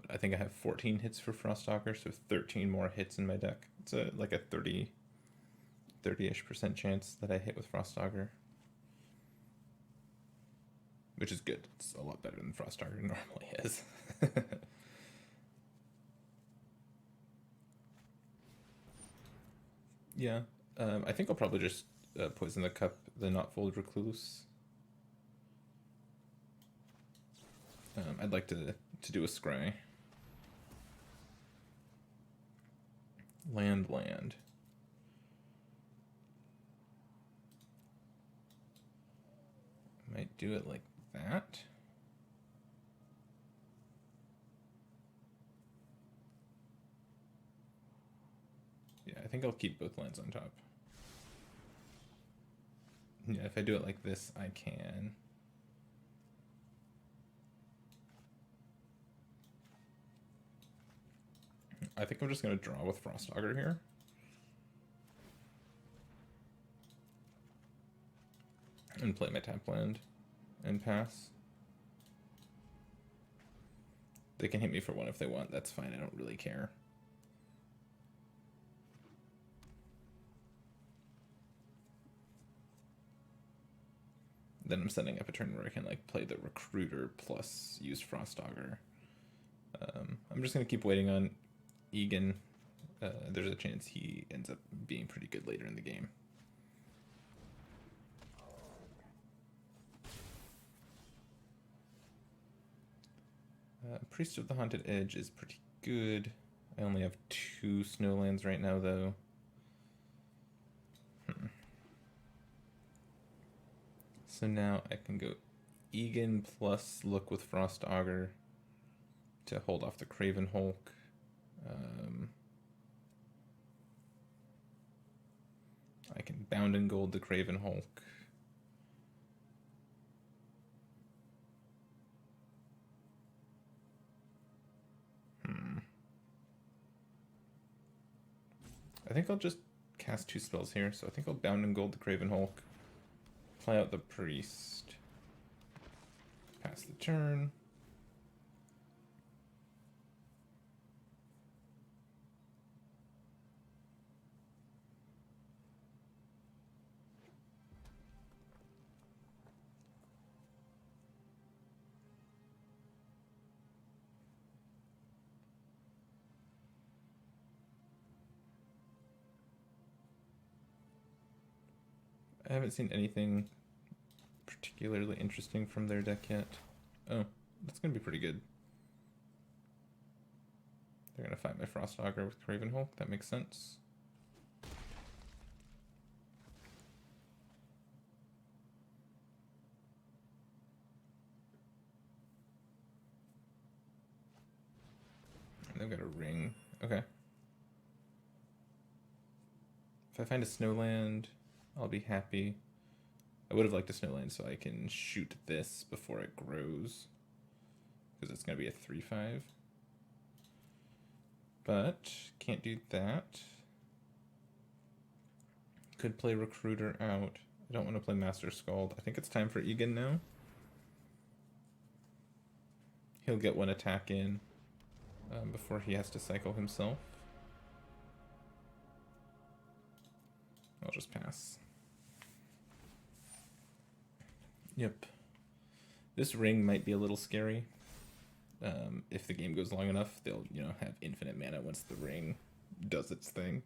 I think I have 14 hits for Frost Augur, so 13 more hits in my deck. It's like a 30-ish% chance that I hit with Frost Augur. Which is good. It's a lot better than Frost Augur normally is. Yeah, I think I'll probably just Poison the Cup, the Knotfold Recluse. I'd like to do a scry. Land. Might do it like that. Yeah, I think I'll keep both lands on top. Yeah, if I do it like this, I can. I think I'm just going to draw with Frost Augur here. And play my tap land and pass. They can hit me for 1 if they want. That's fine. I don't really care. Then I'm setting up a turn where I can like play the Recruiter plus use Frost Augur. I'm just going to keep waiting on Egon. There's a chance he ends up being pretty good later in the game. Priest of the Haunted Edge is pretty good. I only have 2 snowlands right now, though. So now I can go Egon plus look with Frost Augur to hold off the Craven Hulk. I can Bound and Gold the Craven Hulk. I think I'll just cast 2 spells here, so I think I'll Bound and Gold the Craven Hulk, play out the Priest, pass the turn. I haven't seen anything particularly interesting from their deck yet. Oh, that's going to be pretty good. They're going to fight my Frost Augur with Craven Hulk. That makes sense. And they've got a ring. Okay. If I find a Snowland, I'll be happy. I would have liked a Snowland so I can shoot this before it grows, because it's going to be a 3/5. But can't do that. Could play Recruiter out. I don't want to play Master Scald. I think it's time for Egan now. He'll get 1 attack in before he has to cycle himself. I'll just pass. Yep. This ring might be a little scary. If the game goes long enough, they'll, have infinite mana once the ring does its thing.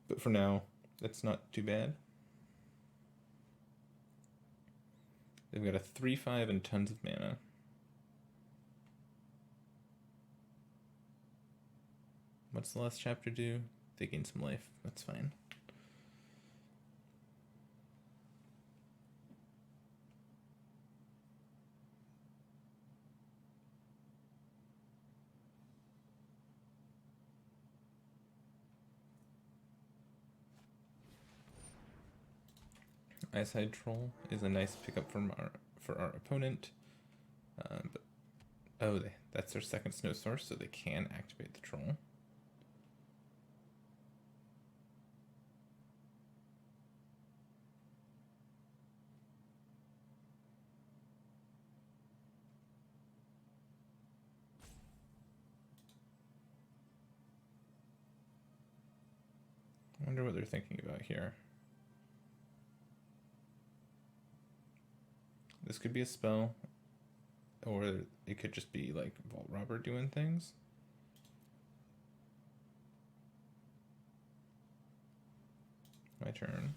But for now, it's not too bad. They've got a 3/5 and tons of mana. What's the last chapter do? They gain some life. That's fine. Eyeside Troll is a nice pickup for our opponent. That's their second snow source, so they can activate the troll. I wonder what they're thinking about here. This could be a spell, or it could just be like Vault Robber doing things. My turn.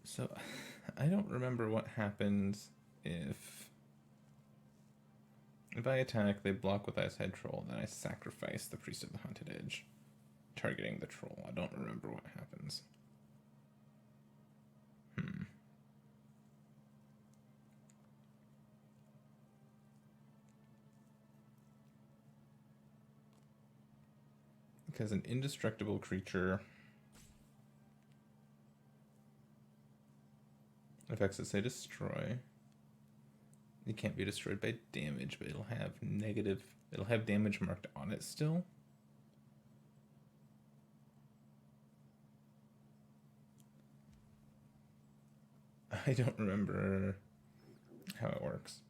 So I don't remember what happens if I attack, they block with Eyeside Troll, then I sacrifice the Priest of the Haunted Edge, targeting the troll. I don't remember what happens. Because an indestructible creature affects it, say destroy. It can't be destroyed by damage, but it'll have damage marked on it still. I don't remember how it works.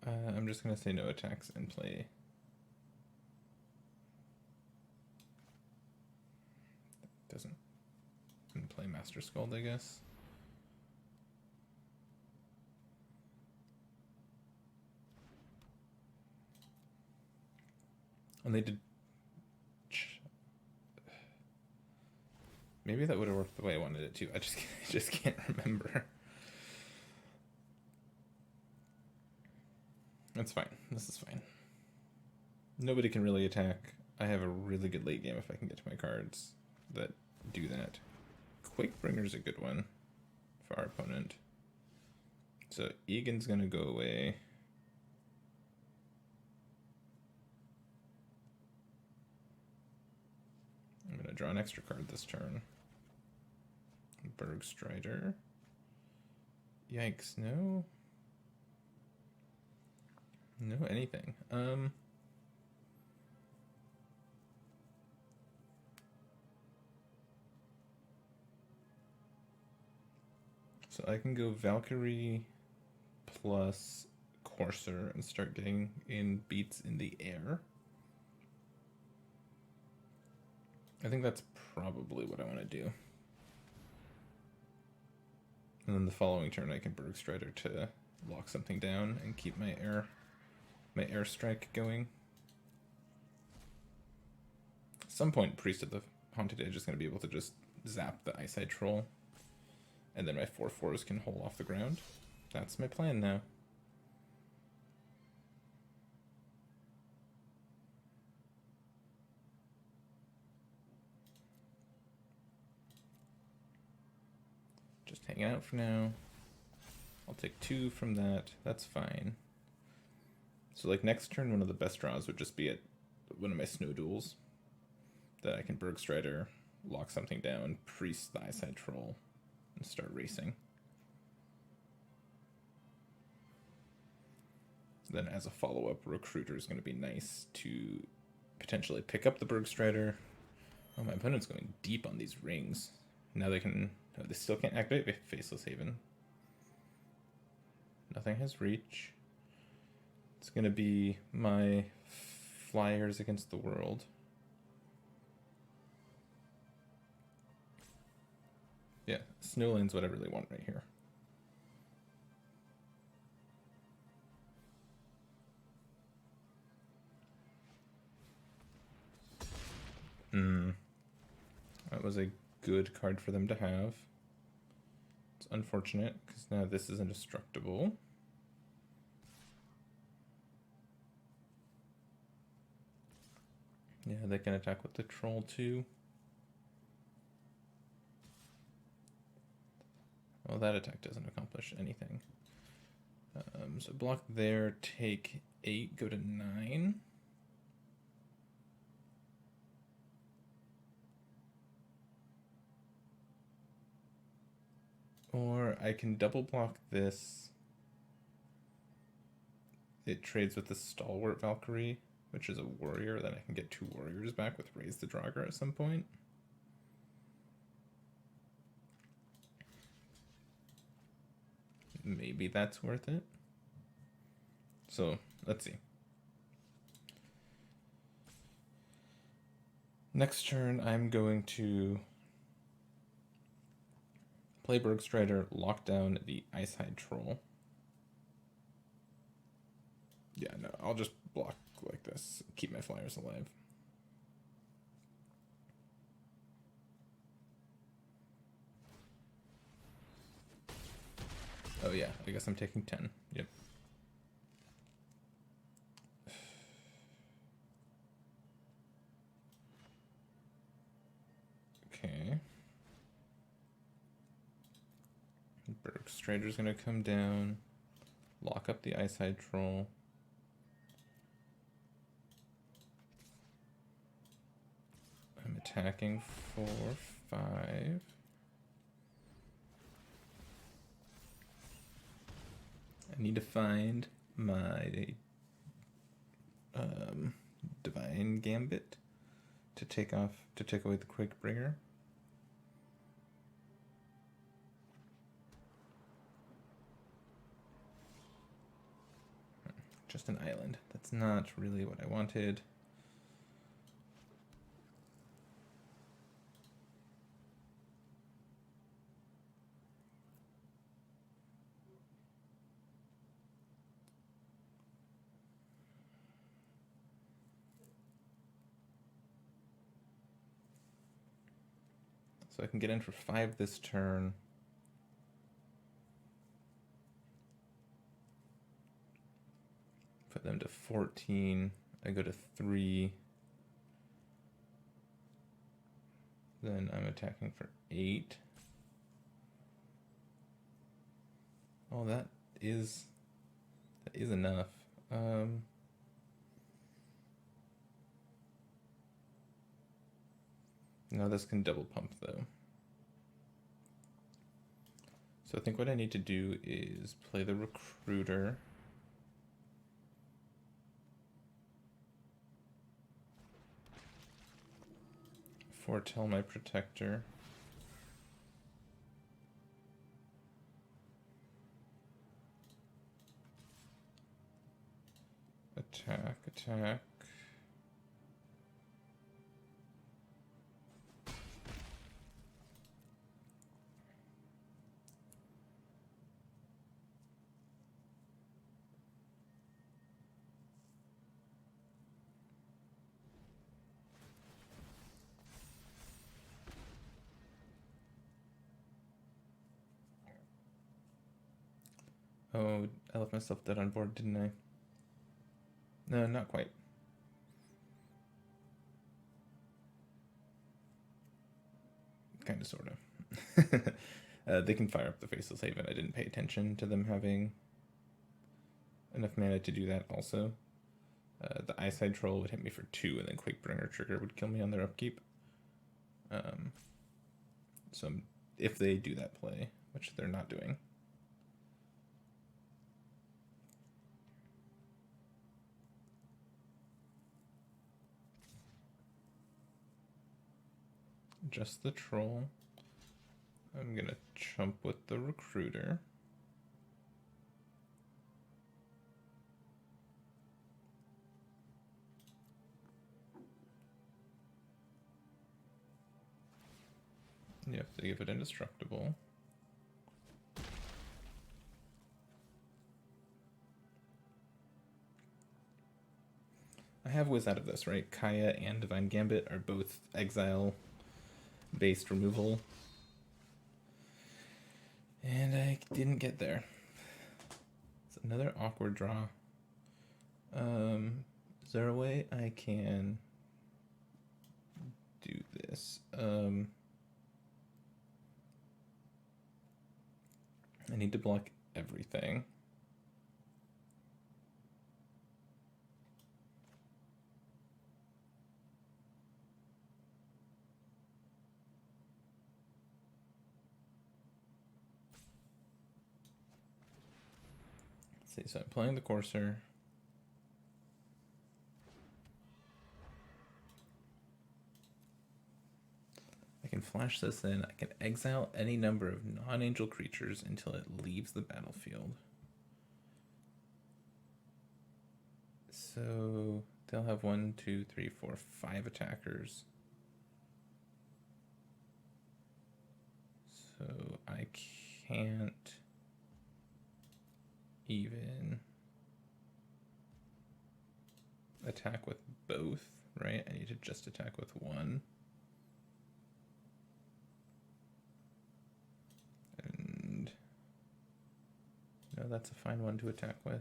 I'm just going to say no attacks and play. Doesn't play Master Scald, I guess. And they did. Maybe that would have worked the way I wanted it to. I just can't remember. That's fine. This is fine. Nobody can really attack. I have a really good late game if I can get to my cards that do that. Quakebringer's a good one for our opponent. So Egan's gonna go away. I'm gonna draw an extra card this turn. Bergstrider. Yikes, no. No anything. So I can go Valkyrie plus Courser and start getting in beats in the air. I think that's probably what I want to do. And then the following turn I can Bergstrider to lock something down and keep my air strike going. At some point, Priest of the Haunted Edge is going to be able to just zap the Eyeside Troll, and then my 4/4s can hold off the ground. That's my plan now. Just hanging out for now. I'll take 2 from that. That's fine. So like next turn, one of the best draws would just be at one of my snow duels that I can Bergstrider, lock something down, Priest the Eyeside Troll, and start racing. Then as a follow-up, Recruiter is going to be nice to potentially pick up the Bergstrider. Oh, my opponent's going deep on these rings. Now they can... No, they still can't activate Faceless Haven. Nothing has reach. It's going to be my Flyers Against the World. Yeah, Snowland's what I really want right here. That was a good card for them to have. It's unfortunate, because now this is indestructible. Yeah, they can attack with the troll too. Well, that attack doesn't accomplish anything. So block there, take 8, go to 9. Or I can double block this. It trades with the Stalwart Valkyrie, which is a warrior. Then I can get 2 warriors back with Raise the Draugr at some point. Maybe that's worth it. So, let's see. Next turn, I'm going to play Bergstrider, lock down the Eyeside Troll. Yeah, no, I'll just block like this, keep my Flyers alive. Oh yeah, I guess I'm taking 10. Yep. Okay. Bergstrider's gonna come down, lock up the Eyeside Troll. I'm attacking for 5. I need to find my Divine Gambit to take away the Quakebringer. Just an island. That's not really what I wanted. So I can get in for 5 this turn. Put them to 14. I go to 3. Then I'm attacking for 8. Oh, that is enough. No, this can double pump though. So I think what I need to do is play the recruiter. Foretell my protector. Attack, attack. Oh, I left myself dead on board, didn't I? No, not quite. Kind of, sort of. They can fire up the Faceless Haven. I didn't pay attention to them having enough mana to do that also. The Eyeside Troll would hit me for 2, and then Quakebringer Trigger would kill me on their upkeep. So if they do that play, which they're not doing. Just the Troll. I'm gonna chump with the Recruiter. You have to give it indestructible. I have Wiz out of this, right? Kaya and Divine Gambit are both exile-based removal. And I didn't get there. It's another awkward draw. Is there a way I can do this? I need to block everything. Let's see, so I'm playing the Courser. I can flash this in. I can exile any number of non-angel creatures until it leaves the battlefield. So they'll have 1, 2, 3, 4, 5 attackers. So I can't even attack with both, right? I need to just attack with one. And no, that's a fine one to attack with.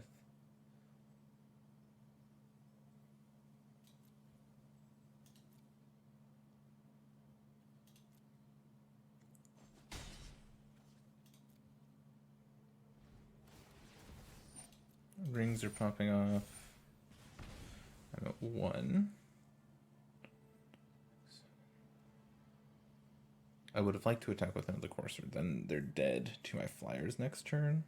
Rings are popping off. I'm at 1. I would have liked to attack with another Courser, then they're dead to my Flyers next turn.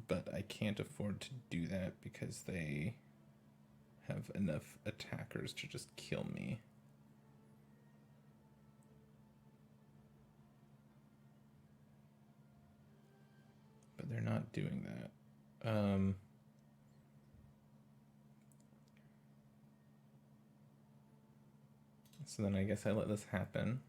But I can't afford to do that because they have enough attackers to just kill me. But they're not doing that. So then I guess I let this happen.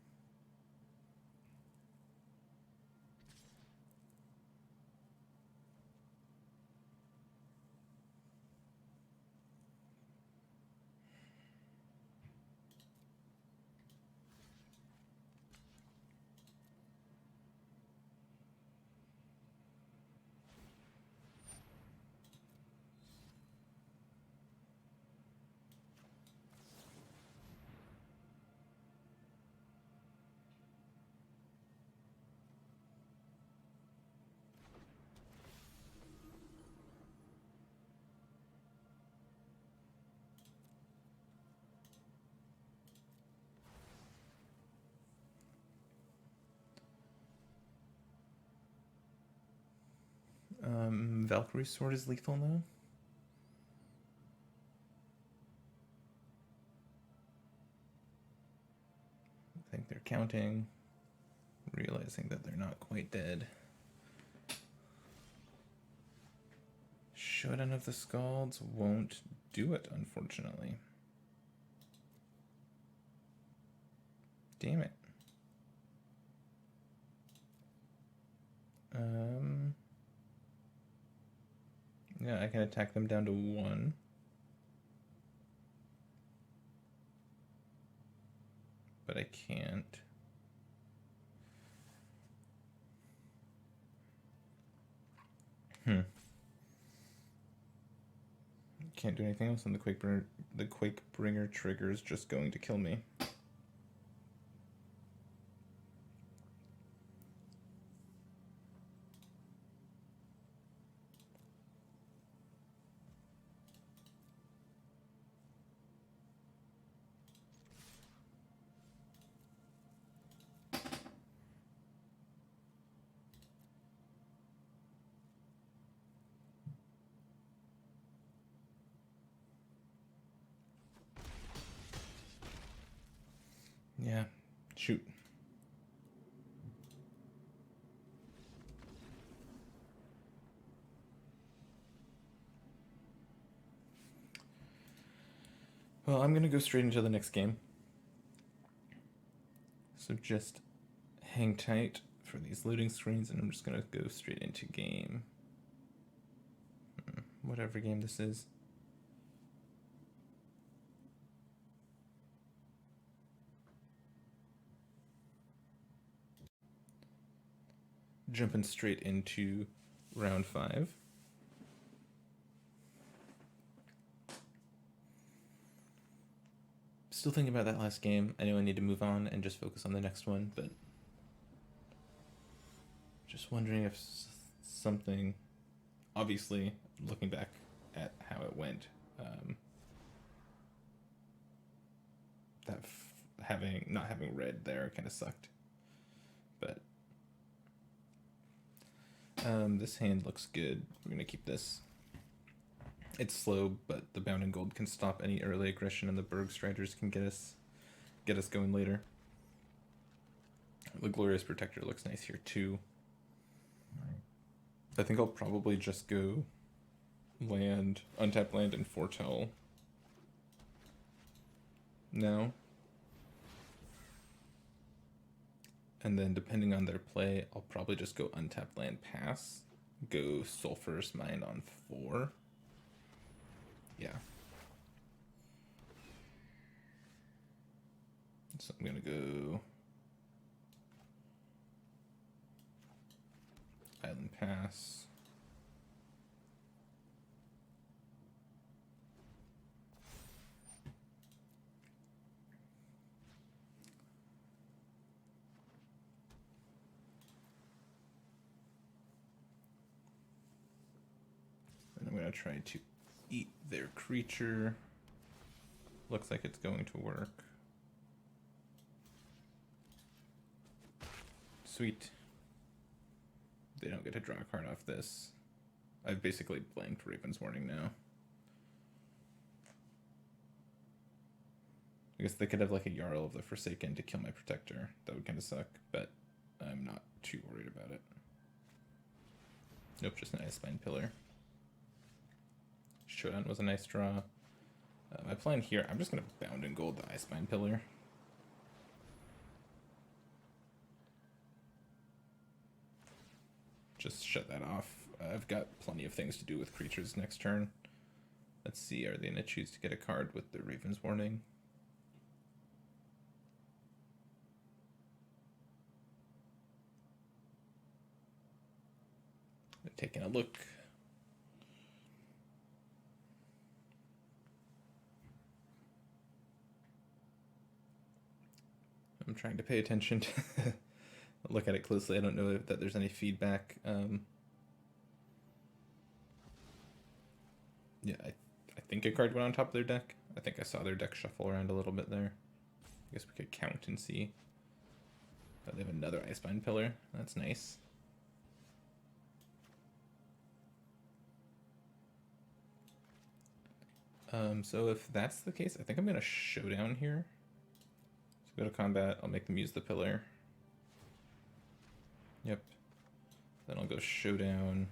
Valkyrie Sword is lethal now. I think they're counting, realizing that they're not quite dead. Showdown of the Scalds won't do it, unfortunately. Damn it. Yeah, I can attack them down to 1. But I can't. Can't do anything else, and the Quakebringer trigger is just going to kill me. Yeah, shoot. Well, I'm going to go straight into the next game. So just hang tight for these loading screens, and I'm just going to go straight into game. Whatever game this is. Jumping straight into round 5. Still thinking about that last game. I know I need to move on and just focus on the next one, but just wondering if something, obviously looking back at how it went, that not having red there kind of sucked. But this hand looks good. We're gonna keep this. It's slow, but the Bound in Gold can stop any early aggression, and the Bergstriders can get us going later. The Glorious Protector looks nice here too. I think I'll probably just go land, untap land, and foretell now. And then depending on their play, I'll probably just go untap land, pass, go Sulphurous Mine on 4. Yeah. So I'm gonna go Island Pass. And I'm gonna try to eat their creature. Looks like it's going to work. Sweet. They don't get to draw a card off this. I've basically blanked Raven's Warning now. I guess they could have like a Jarl of the Forsaken to kill my Protector. That would kind of suck, but I'm not too worried about it. Nope, just an Icespine Pillar. Showdown was a nice draw. My plan here, I'm just going to Bound in Gold the Icespine Pillar. Just shut that off. I've got plenty of things to do with creatures next turn. Let's see, are they going to choose to get a card with the Raven's Warning? They're taking a look. I'm trying to pay attention to look at it closely. I don't know that there's any feedback. Yeah, I think a card went on top of their deck. I think I saw their deck shuffle around a little bit there. I guess we could count and see. Oh, they have another Icespine Pillar. That's nice. So if that's the case, I think I'm gonna showdown here. So go to combat, I'll make them use the pillar. Yep. Then I'll go showdown.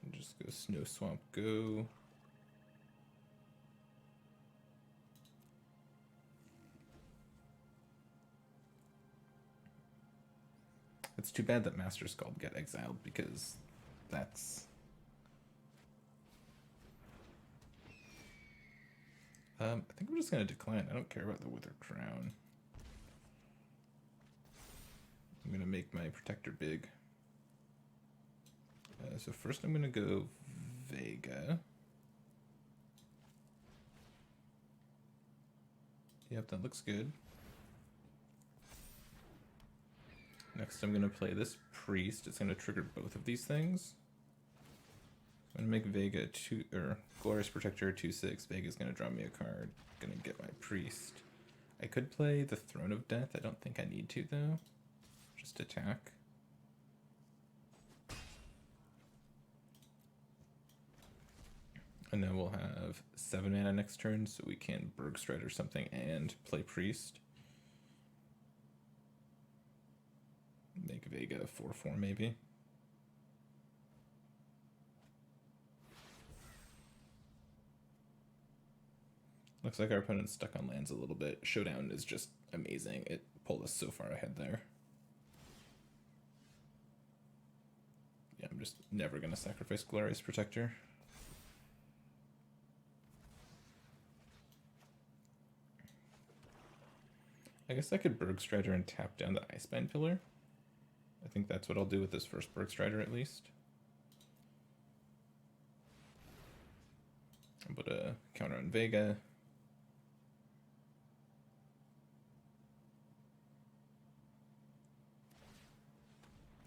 And just go Snow Swamp, go. It's too bad that Master Skald got exiled because that's... I think I'm just going to decline. I don't care about the Wither Crown. I'm going to make my Protector big. So first I'm going to go Vega. Yep, that looks good. Next I'm going to play this Priest. It's going to trigger both of these things. I'm going to make Vega Glorious Protector 2/6. Vega's going to draw me a card. Going to get my Priest. I could play the Throne of Death. I don't think I need to though. Just attack. And then we'll have 7 mana next turn, so we can Bergstride or something and play Priest. Make Vega 4/4 maybe. Looks like our opponent's stuck on lands a little bit. Showdown is just amazing. It pulled us so far ahead there. Yeah, I'm just never going to sacrifice Glorious Protector. I guess I could Bergstrider and tap down the Icebind Pillar. I think that's what I'll do with this first Bergstrider at least. I'll put a counter on Vega.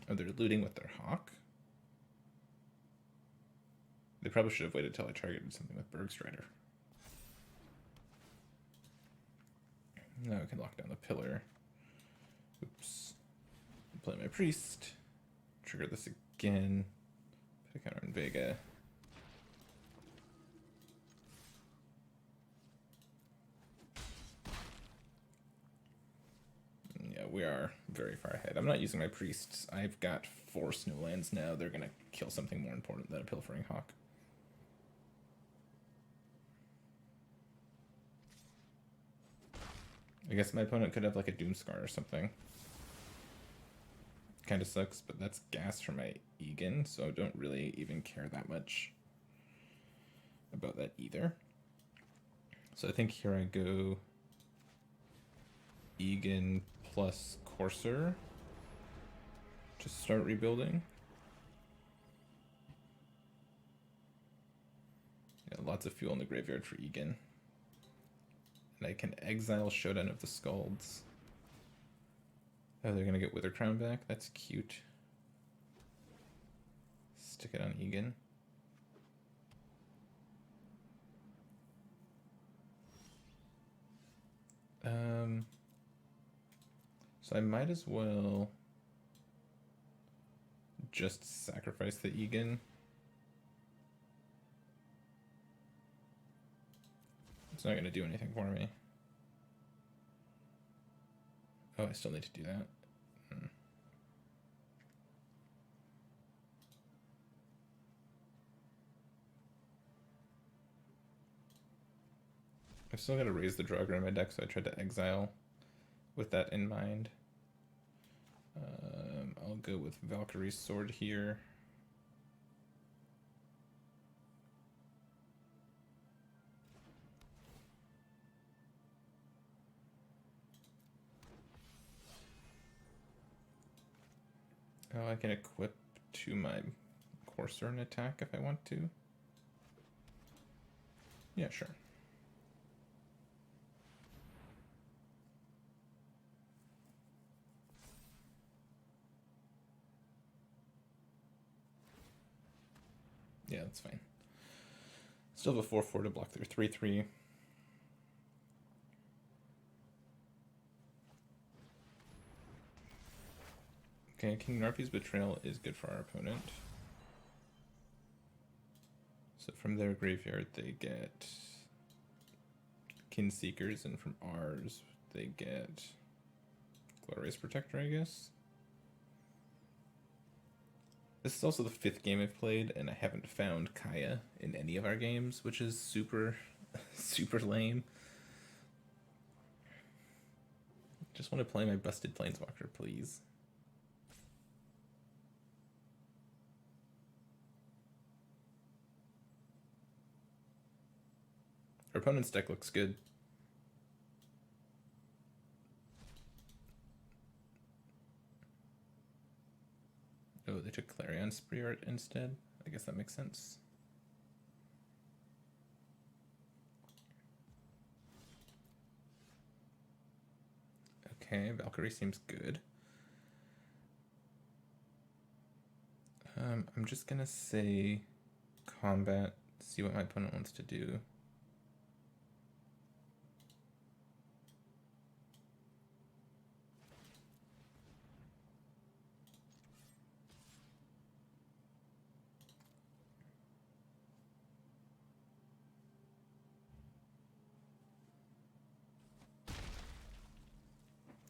Oh, they're looting with their Hawk? They probably should have waited till I targeted something with Bergstrider. Now I can lock down the pillar. Oops. Play my Priest. Trigger this again. Put a counter on Vega. Yeah, we are very far ahead. I'm not using my Priests. I've got 4 Snowlands now. They're going to kill something more important than a Pilfering Hawk. I guess my opponent could have like a Doomscar or something. Kind of sucks, but that's gas for my Egan, so I don't really even care that much about that either. So I think here I go Egan plus Courser to start rebuilding. Yeah, lots of fuel in the graveyard for Egan. And I can exile Showdown of the Skalds. Oh, they're gonna get Wither Crown back? That's cute. Stick it on Egan. So I might as well just sacrifice the Egan. It's not gonna do anything for me. Oh, I still need to do that. I've still got to raise the Draugr in my deck, so I tried to exile with that in mind. I'll go with Valkyrie's Sword here. Oh, I can equip to my Courser and attack if I want to. Yeah, sure. Yeah, that's fine. Still have a 4/4 to block their 3/3. Okay, King Narfi's Betrayal is good for our opponent. from their graveyard they get Kinseekers, and from ours they get Glorious Protector, I guess. This is also the 5th game I've played, and I haven't found Kaya in any of our games, which is super, super lame. Just want to play my busted Planeswalker, please. Our opponent's deck looks good. Oh, they took Clarion Spirit instead. I guess that makes sense. Okay, Valkyrie seems good. I'm just gonna say combat, see what my opponent wants to do.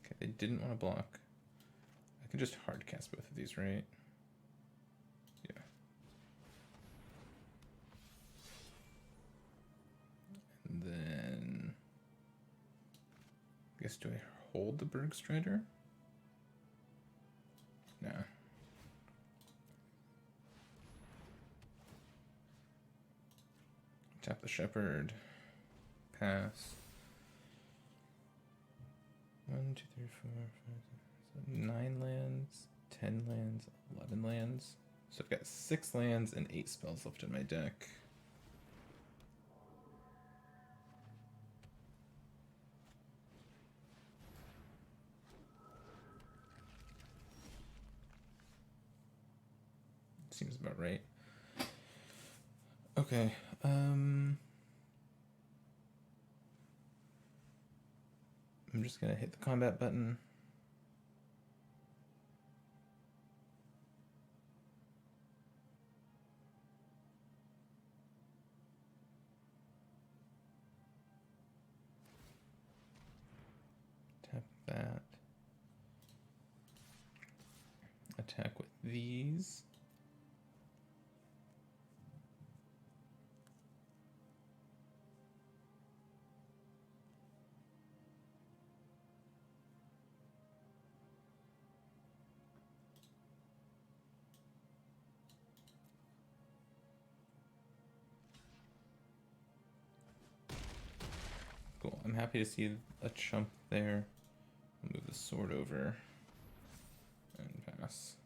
Okay, they didn't want to block. I can just hard cast both of these, right? Yeah. And then I guess, do I hold the Bergstrider? Nah. Tap the Shepherd. Pass. 1, 2, 3, 4, 5, 6, 7, 9 lands, 10 lands, 11 lands. So I've got 6 lands and 8 spells left in my deck. Seems about right. Okay, I'm just gonna hit the combat button. Tap that. Attack with these. Cool. I'm happy to see a chump there. I'll move the sword over and pass.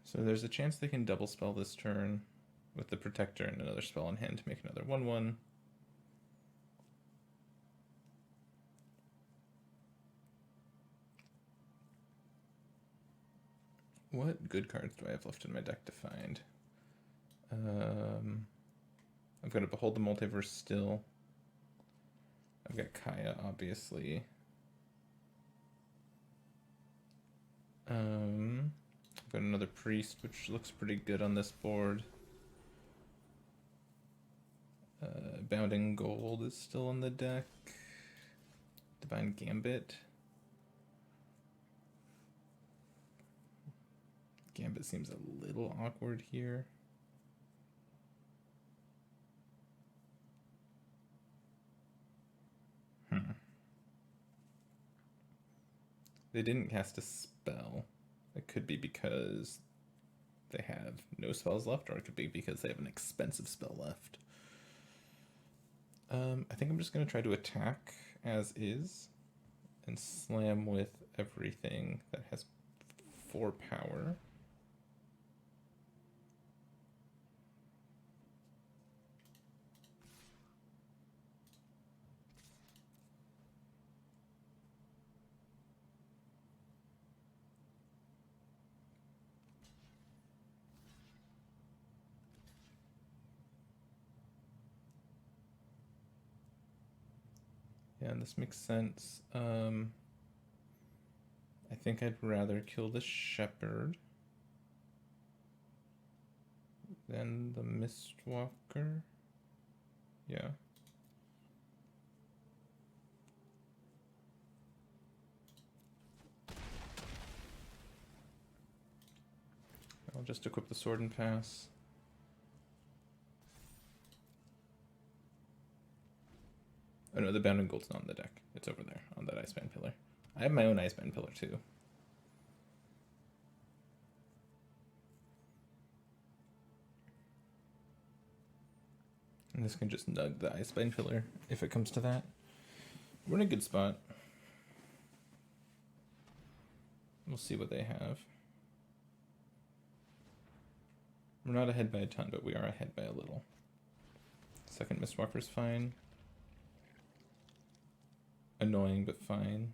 So there's a chance they can double spell this turn with the Protector and another spell in hand to make another 1/1. What good cards do I have left in my deck to find? I've got to Behold the Multiverse still. I've got Kaya, obviously. I've got another Priest, which looks pretty good on this board. Bounding Gold is still on the deck. Divine Gambit. Gambit seems a little awkward here. They didn't cast a spell. It could be because they have no spells left, or it could be because they have an expensive spell left. I think I'm just going to try to attack as is and slam with everything that has 4 power. Yeah, this makes sense. I think I'd rather kill the shepherd than the Mistwalker. Yeah. I'll just equip the sword and pass. Oh no, the Bounding Gold's not on the deck. It's over there on that Iceband Pillar. I have my own Iceband Pillar too. And this can just nug the Iceband Pillar if it comes to that. We're in a good spot. We'll see what they have. We're not ahead by a ton, but we are ahead by a little. Second Mistwalker's fine. Annoying, but fine.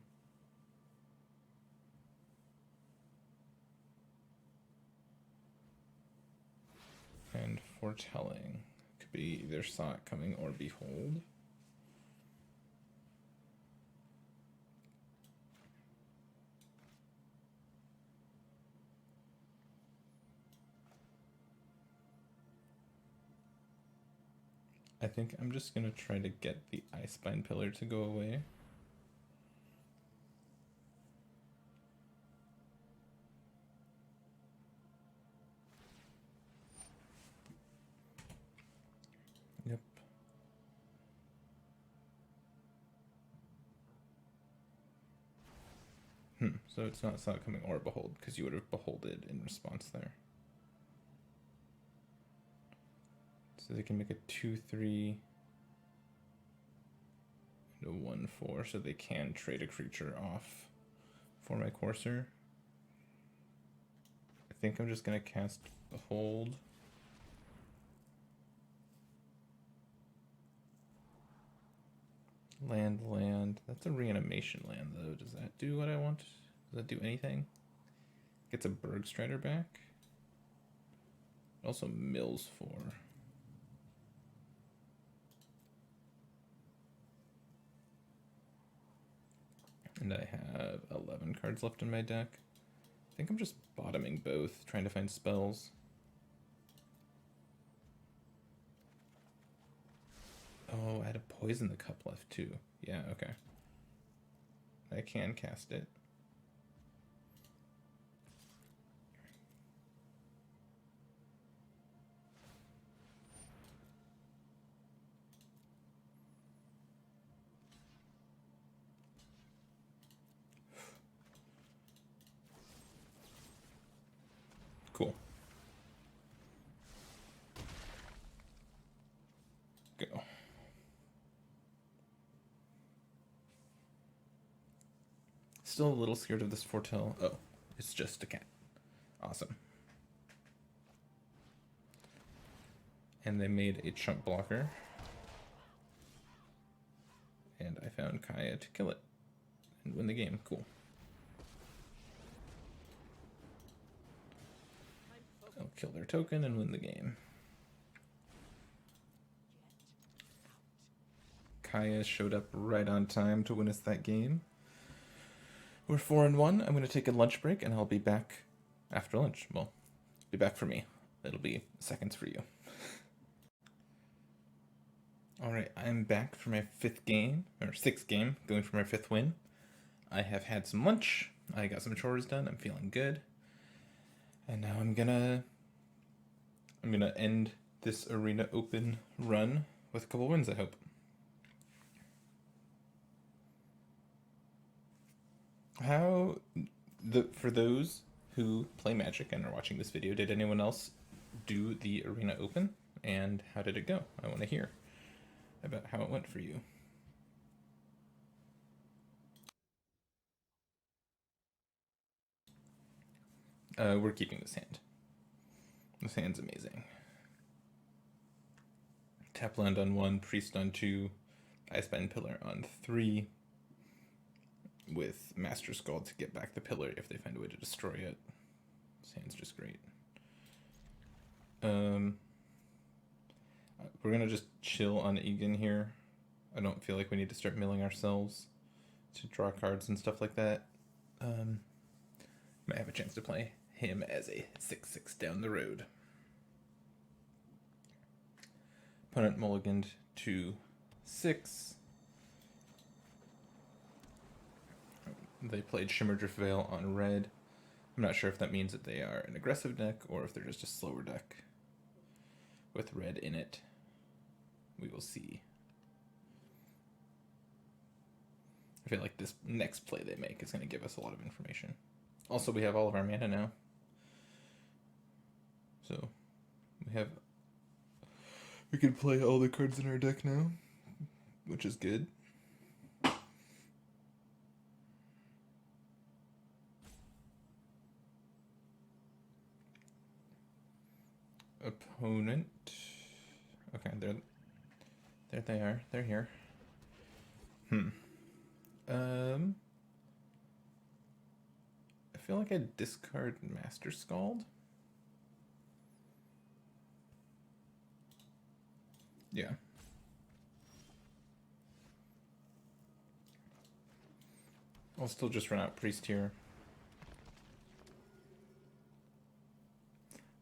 And Foretelling. Could be either Saw It Coming or Behold. I think I'm just gonna try to get the Icebine Pillar to go away. Yep. So it's not Saw It Coming or Behold, because you would have beholded in response there. So they can make a 2/3 and a 1/4, so they can trade a creature off for my Courser. I think I'm just gonna cast Behold. Land. That's a reanimation land, though. Does that do what I want? Does that do anything? Gets a Bergstrider back. It also mills 4. And I have 11 cards left in my deck. I think I'm just bottoming both, trying to find spells. Oh, I had a Poison the Cup left too. Yeah, okay. I can cast it. Cool. Go. Still a little scared of this Foretell. Oh, it's just a cat. Awesome. And they made a chump blocker. And I found Kaya to kill it and win the game. Cool. I'll kill their token and win the game. Kaya showed up right on time to win us that game. We're 4-1. I'm going to take a lunch break and I'll be back after lunch. Well, be back for me. It'll be seconds for you. Alright, I'm back for my 6th game, going for my 5th win. I have had some lunch, I got some chores done, I'm feeling good. And now I'm gonna end this Arena Open run with a couple wins, I hope. For those who play Magic and are watching this video, did anyone else do the Arena Open? And how did it go? I want to hear about how it went for you. We're keeping this hand. This hand's amazing. Tap land on 1, Priest on 2, Iceband Pillar on 3, with Master Skull to get back the pillar if they find a way to destroy it. This hand's just great. We're gonna just chill on Egan here. I don't feel like we need to start milling ourselves to draw cards and stuff like that. Might have a chance to play him as a 6/6 down the road. Opponent mulliganed to 6. They played Shimmerdrift Veil on red. I'm not sure if that means that they are an aggressive deck or if they're just a slower deck with red in it. We will see. I feel like this next play they make is going to give us a lot of information. Also, we have all of our mana now. So, we can play all the cards in our deck now, which is good. Opponent. Okay, there they are. They're here. I feel like I discard Master Scald. Yeah. I'll still just run out Priest here.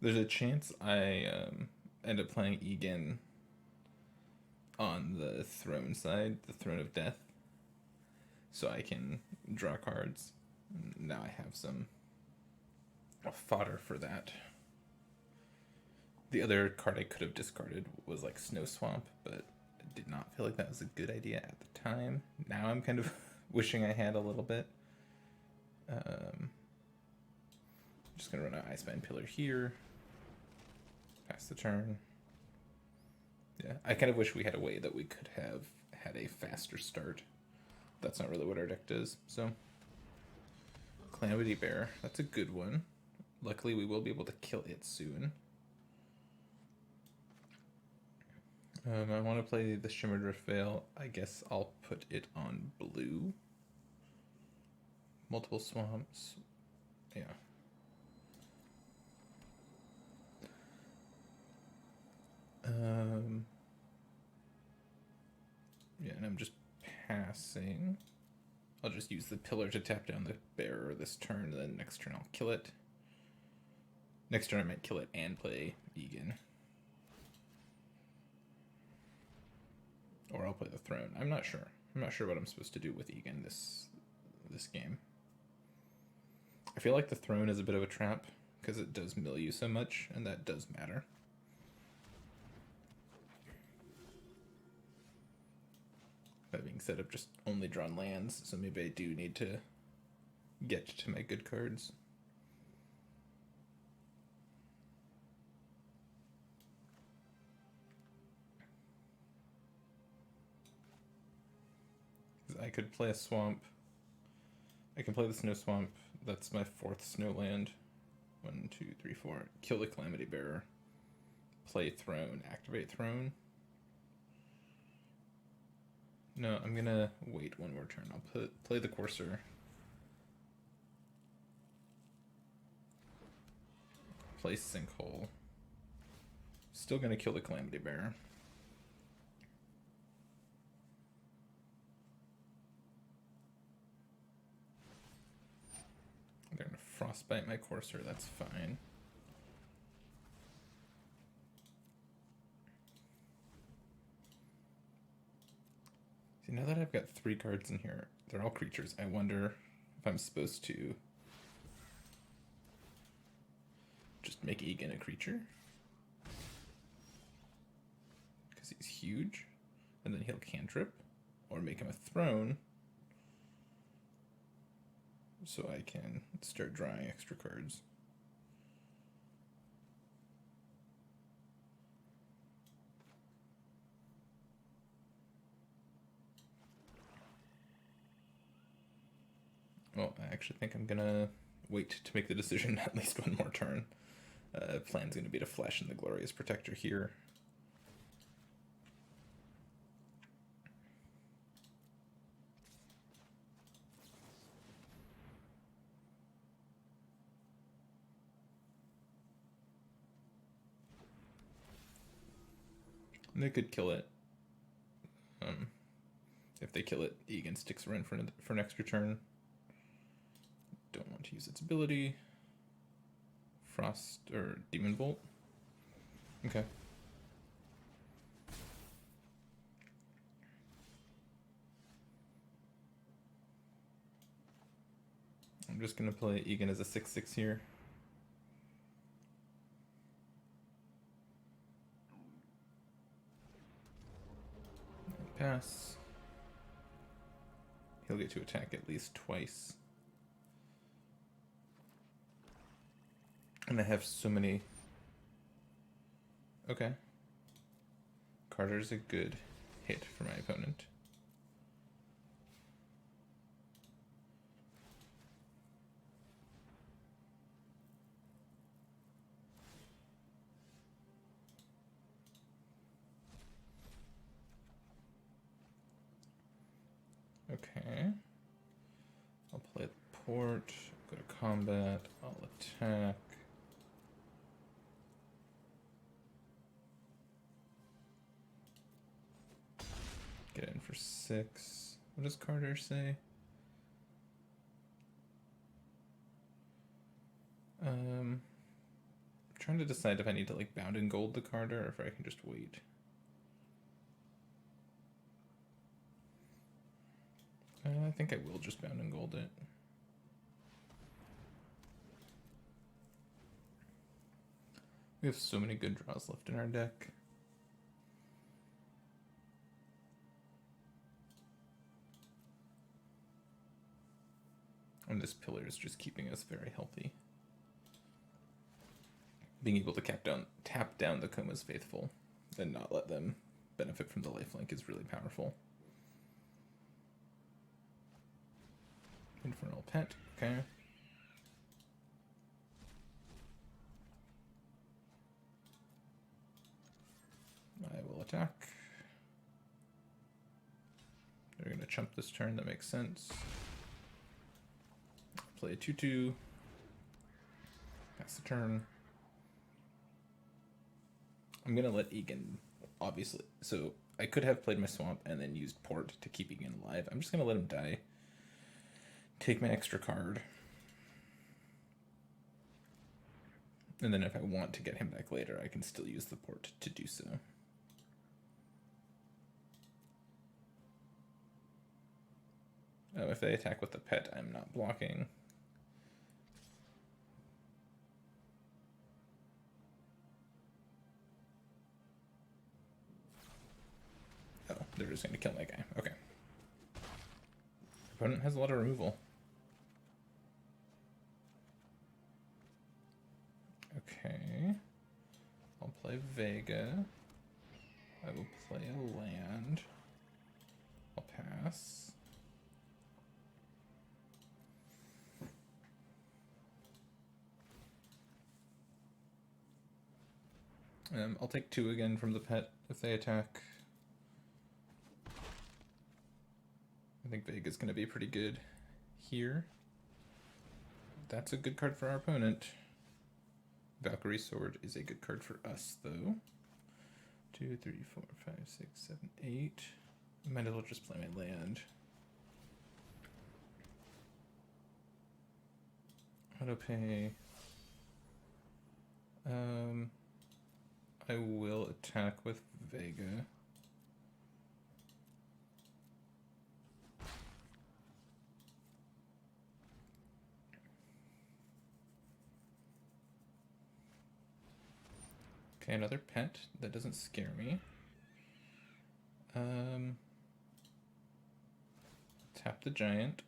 There's a chance I end up playing Egan on the throne side, the Throne of Death, so I can draw cards. Now I have some fodder for that. The other card I could have discarded was like Snow Swamp, but I did not feel like that was a good idea at the time. Now I'm kind of wishing I had a little bit. Just gonna run an Icebound Pillar here. Pass the turn. Yeah, I kind of wish we had a way that we could have had a faster start. That's not really what our deck does, so. Calamity Bear, that's a good one. Luckily, we will be able to kill it soon. I want to play the Shimmerdrift Veil. I guess I'll put it on blue. Multiple swamps. Yeah. Yeah, and I'm just passing. I'll just use the pillar to tap down the bearer this turn, and then next turn I'll kill it. Next turn I might kill it and play Egan. Or I'll play the throne. I'm not sure. I'm not sure what I'm supposed to do with Egan this game. I feel like the throne is a bit of a trap, because it does mill you so much, and that does matter. That being said, I've just only drawn lands, so maybe I do need to get to my good cards. I could play a swamp. I can play the Snow Swamp. That's my 4th snow land. 1, 2, 3, 4. Kill the Calamity Bearer. Play Throne. Activate Throne. No, I'm gonna wait one more turn. I'll play the Courser. Play Sinkhole. Still gonna kill the Calamity Bearer. They're gonna Frostbite my Courser, that's fine. See, now that I've got 3 cards in here, they're all creatures. I wonder if I'm supposed to just make Egan a creature. Because he's huge. And then he'll cantrip. Or make him a throne. So I can start drawing extra cards. Well, I actually think I'm gonna wait to make the decision at least one more turn. Plan's gonna be to flash in the Glorious Protector here. And they could kill it. they kill it, Egan sticks around for an extra turn. Don't want to use its ability. Frost or Demon Bolt. Okay. I'm just going to play Egan as a 6/6 here. Pass. He'll get to attack at least twice. And I have so many. Okay. Carter's a good hit for my opponent. Okay. I'll play the port, go to combat, I'll attack. Get in for 6. What does Carter say? I'm trying to decide if I need to like bound and gold the Carter or if I can just wait. I think I will just bound and gold it. We have so many good draws left in our deck. And this pillar is just keeping us very healthy. Being able to tap down the Koma's Faithful and not let them benefit from the lifelink is really powerful. Infernal Pet, okay. I will attack. They're going to chump this turn, that makes sense. Play a 2/2. Pass the turn. I'm going to let Egan, obviously. So I could have played my Swamp and then used Port to keep Egan alive. I'm just going to let him die. Take my extra card. And then if I want to get him back later, I can still use the Port to do so. If they attack with the pet, I'm not blocking. Oh, they're just going to kill my guy. Okay. Opponent has a lot of removal. Okay. I'll play Vega. I will play a land. I'll pass. I'll take 2 again from the pet if they attack. I think Vega's going to be pretty good here. That's a good card for our opponent. Valkyrie Sword is a good card for us, though. 2, 3, 4, 5, 6, 7, 8. I might as well just play my land. Autopay. I will attack with Vega. Okay, another pet. That doesn't scare me. Tap the giant.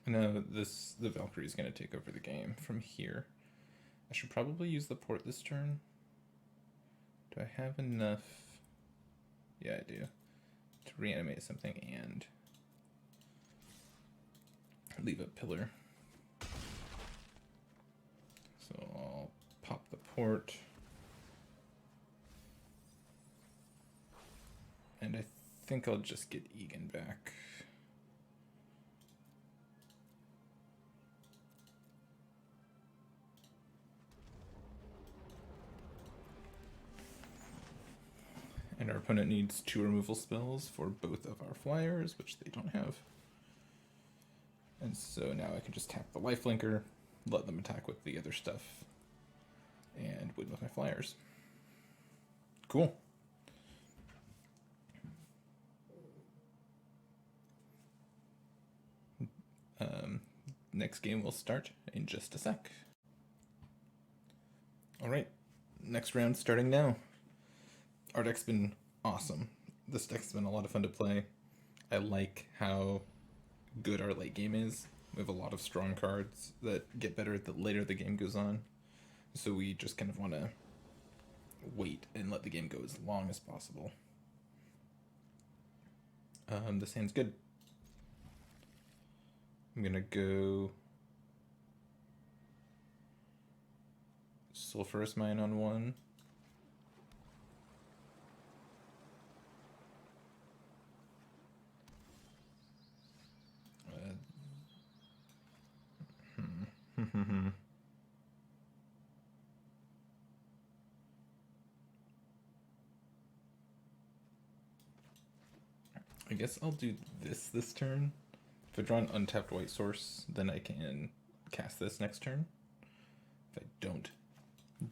No, the Valkyrie is going to take over the game from here. I should probably use the port this turn. Do I have enough? Yeah, I do. To reanimate something and leave a pillar. So I'll pop the port. And I think I'll just get Egan back. And our opponent needs 2 removal spells for both of our flyers, which they don't have. And so now I can just tap the lifelinker, let them attack with the other stuff, and win with my flyers. Cool. Next game will start in just a sec. Alright, next round starting now. Our deck's been awesome. This deck's been a lot of fun to play. I like how good our late game is. We have a lot of strong cards that get better the later the game goes on. So we just kind of want to wait and let the game go as long as possible. This hand's good. I'm gonna go Sulphurous Mine on 1. I guess I'll do this turn. If I draw an untapped white source, then I can cast this next turn. If I don't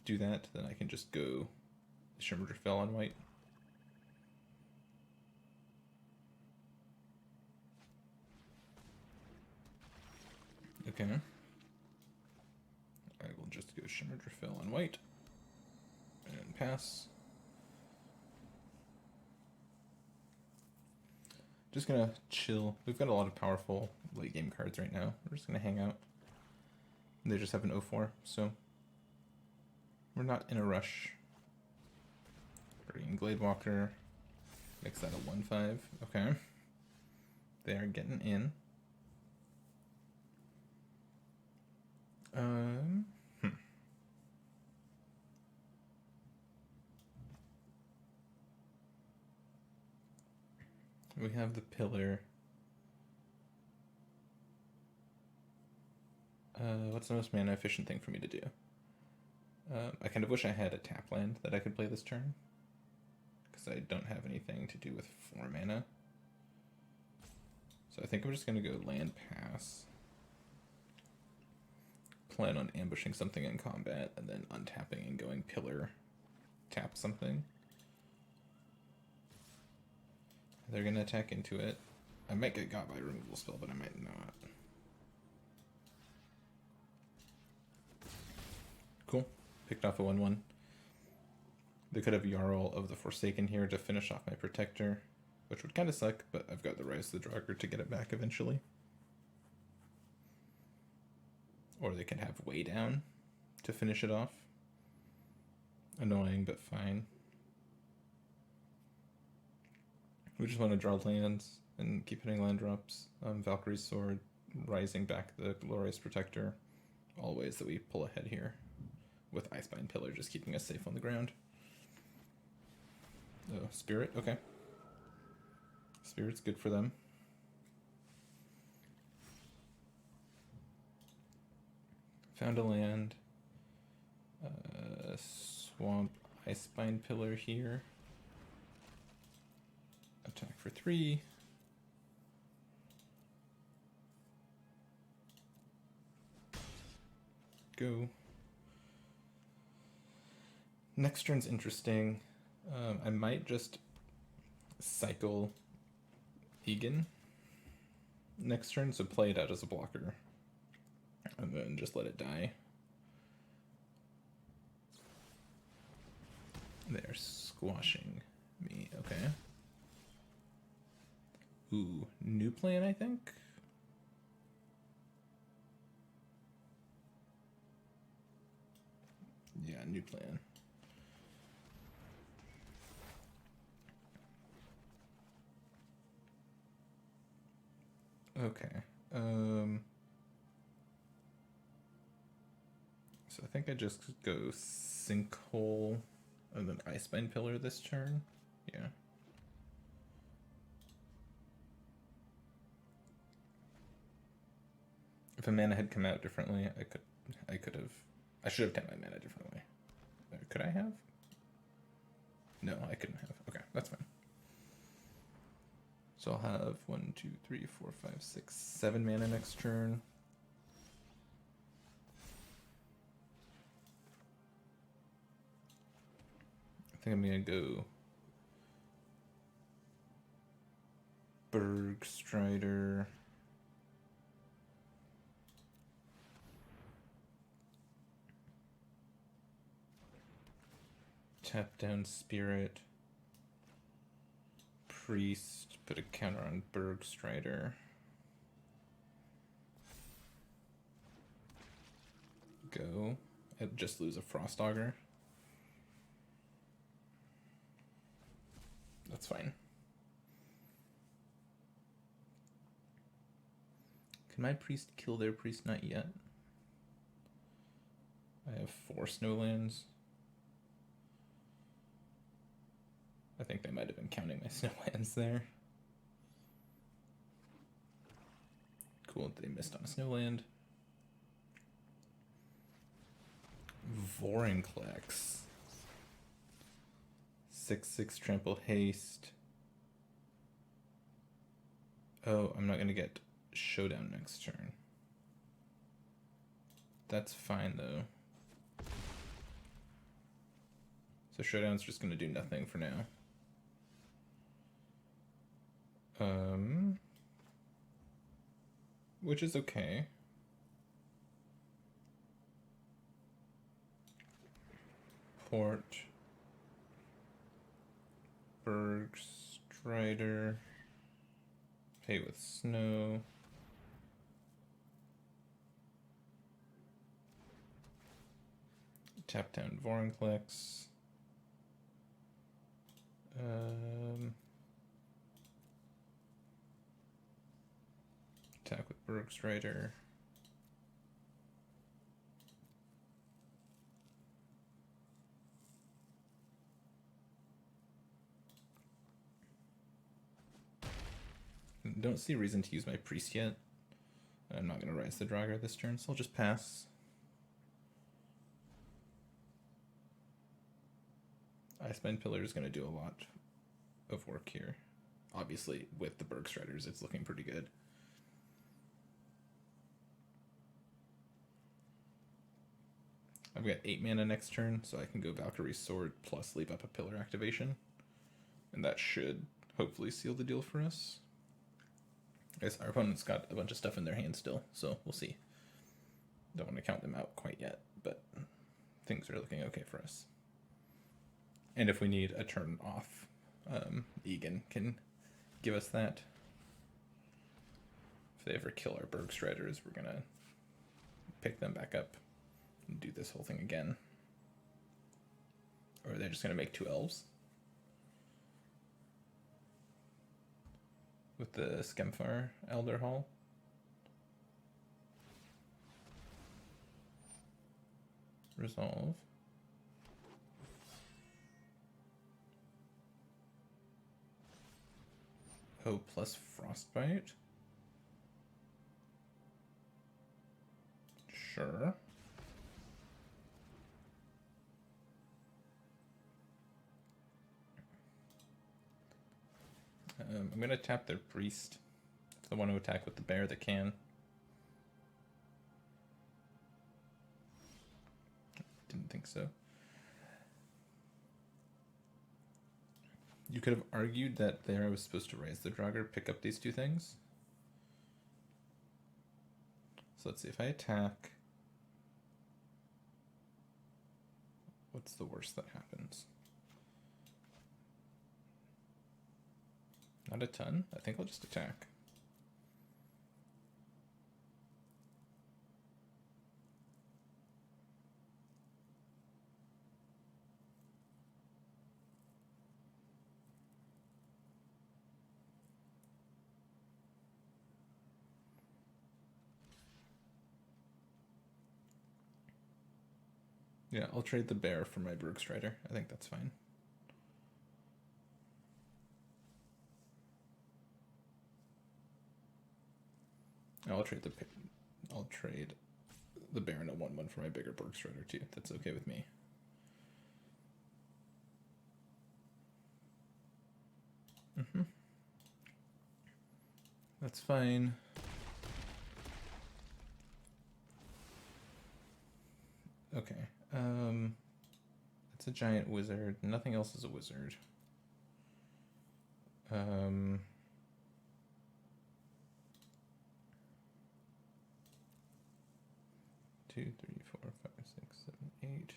do that, then I can just go Shimmer Fell on white. Okay. I will just go Shimmer Fell on white and pass. Just gonna chill. We've got a lot of powerful late game cards right now. We're just gonna hang out. They just have an 0-4, so we're not in a rush. Green Gladewalker makes that a 1-5. Okay. They are getting in. We have the pillar. What's the most mana efficient thing for me to do? I kind of wish I had a tap land that I could play this turn, because I don't have anything to do with 4 mana. So I think I'm just going to go land pass. Plan on ambushing something in combat, and then untapping and going pillar, tap something. They're going to attack into it. I might get got by a removal spell, but I might not. Cool. Picked off a 1-1. They could have Jarl of the Forsaken here to finish off my Protector, which would kind of suck, but I've got the Rise of the Draugr to get it back eventually. Or they could have Way Down to finish it off. Annoying, but fine. We just want to draw lands and keep hitting land drops. Valkyrie's Sword, rising back the Glorious Protector. All ways that we pull ahead here. With Icebind Pillar just keeping us safe on the ground. Oh, Spirit, okay. Spirit's good for them. Found a land. Swamp Icebind Pillar here. Attack for 3. Go. Next turn's interesting. I might just cycle Egan next turn, so play it out as a blocker. And then just let it die. They're squashing me, okay. Ooh, new plan, I think? Yeah, new plan. Okay. So I think I just go Sinkhole and then Icebind Pillar this turn. Yeah. If a mana had come out differently, I should have tapped my mana differently. Could I have? No, I couldn't have. Okay. that's fine. So I'll have 1, 2, 3, 4, 5, 6, 7 mana next turn. I think I'm gonna go Bergstrider. Tap down Spirit. Priest, put a counter on Bergstrider. Go. I'd just lose a Frost Augur. That's fine. Can my priest kill their priest? Not yet. I have 4 snowlands. I think they might have been counting my snowlands there. Cool, they missed on a snowland. Vorinclex. 6/6 trample haste. Oh, I'm not gonna get showdown next turn. That's fine though. So showdown's just gonna do nothing for now. Which is okay. Port. Bergstrider. Pay with snow. Tap down Vorinclex. Attack with Bergstrider. Don't see a reason to use my priest yet. I'm not going to rise the Draugr this turn, so I'll just pass. Icebind Pillar is going to do a lot of work here. Obviously, with the Bergstriders, it's looking pretty good. I've got 8 mana next turn, so I can go Valkyrie's Sword plus leave up a Pillar activation. And that should hopefully seal the deal for us. I guess our opponent's got a bunch of stuff in their hand still, so we'll see. Don't want to count them out quite yet, but things are looking okay for us. And if we need a turn off, Egan can give us that. If they ever kill our Bergstriders, we're gonna pick them back up and do this whole thing again. Or they're just gonna make 2 elves. With the Skemfar Elder Hall. Resolve. Oh, plus Frostbite. Sure. I'm going to tap their priest. If they want to attack with the bear, they can. Didn't think so. You could have argued that there I was supposed to raise the Draugr, pick up these 2 things. So let's see, if I attack, what's the worst that happens? Not a ton. I think I'll just attack. Yeah, I'll trade the bear for my Bergstrider. I think that's fine. I'll trade the bear and a 1/1 for my bigger Bergstrider too. That's okay with me. That's fine. Okay. It's a giant wizard. Nothing else is a wizard. 2, 3, 4, 5, 6, 7, 8,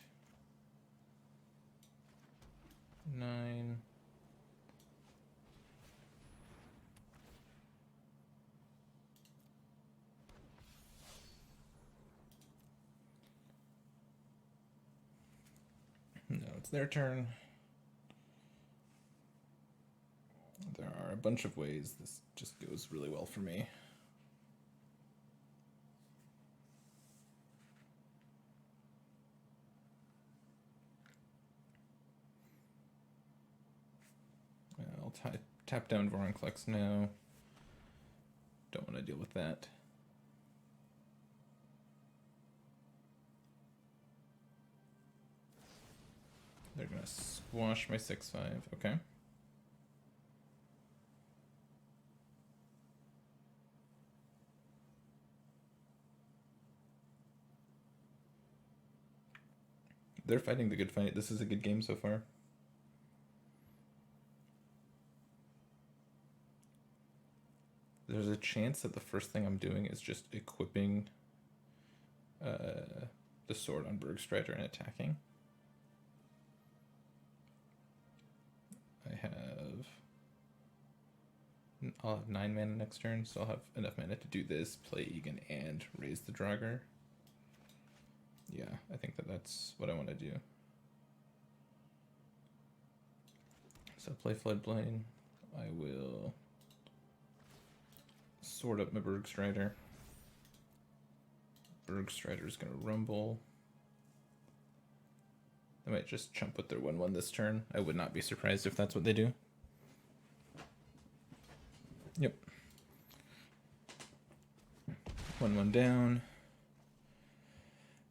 9. No, it's their turn. There are a bunch of ways this just goes really well for me. I'll tap down Vorinclex now. Don't want to deal with that. They're going to squash my 6/5. Okay. They're fighting the good fight. This is a good game so far. There's a chance that the first thing I'm doing is just equipping the sword on Bergstrider and attacking. I'll have 9 mana next turn, so I'll have enough mana to do this, play Egan, and raise the Draugr. Yeah, I think that's what I want to do. So play Floodplain. I will sword up my Bergstrider. Bergstrider's going to rumble. They might just chump with their 1/1 this turn. I would not be surprised if that's what they do. Yep. 1/1 down.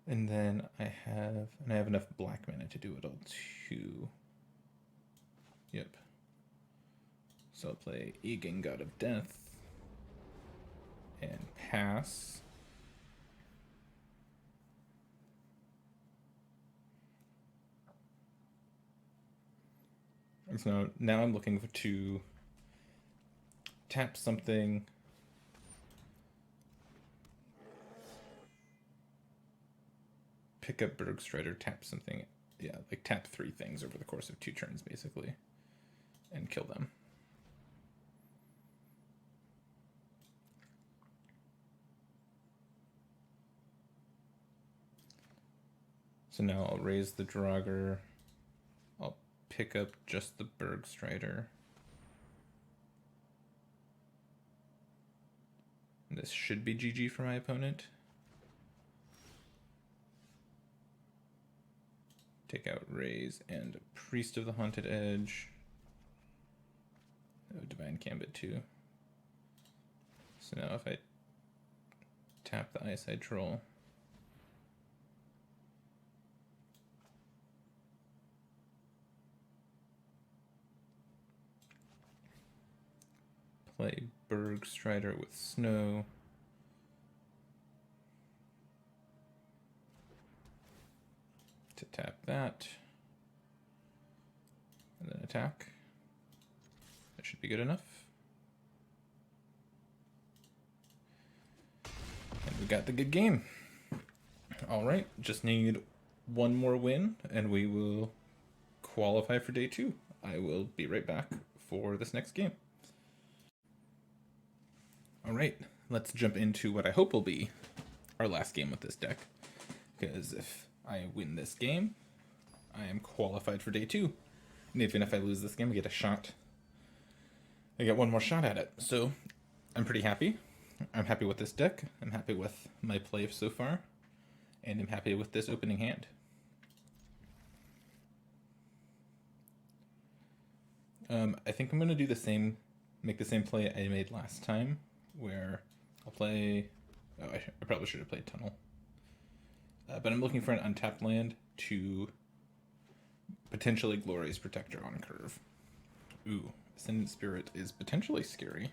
And then I have enough black mana to do it all too. Yep. So I'll play Egan, God of Death, and pass. And so now I'm looking to tap something. Pick up Bergstrider, tap something. Yeah, like tap 3 things over the course of 2 turns, basically, and kill them. So now I'll raise the Draugr. I'll pick up just the Bergstrider. And this should be GG for my opponent. Take out Raise and Priest of the Haunted Edge. Oh, Divine Gambit too. So now if I tap the Eyesight Troll, play Bergstrider with Snow, to tap that, and then attack. That should be good enough. And we got the good game. All right, just need one more win, and we will qualify for day 2. I will be right back for this next game. All right, let's jump into what I hope will be our last game with this deck, because if I win this game, I am qualified for day 2. And even if I lose this game, I get a shot. I get one more shot at it. So I'm pretty happy. I'm happy with this deck. I'm happy with my play so far. And I'm happy with this opening hand. I think I'm going to do the same, make the same play I made last time, where I'll play... Oh, I probably should have played Tunnel. But I'm looking for an untapped land to potentially Glorious Protector on curve. Ooh, Ascendant Spirit is potentially scary.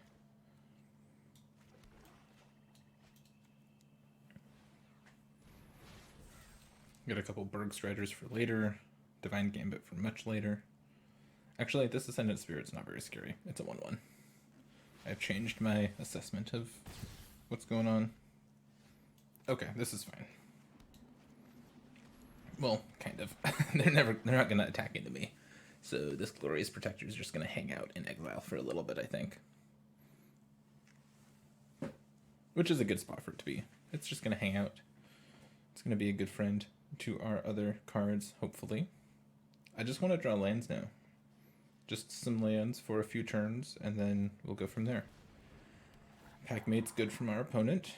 Got a couple Bergstriders for later. Divine Gambit for much later. Actually, this Ascendant Spirit's not very scary. It's a 1/1. I've changed my assessment of what's going on. Okay, this is fine. Well, kind of. They're not gonna attack into me. So this Glorious Protector is just gonna hang out in exile for a little bit, I think. Which is a good spot for it to be. It's just gonna hang out. It's gonna be a good friend to our other cards, hopefully. I just want to draw lands now. Just some lands for a few turns, and then we'll go from there. Packmate's good from our opponent.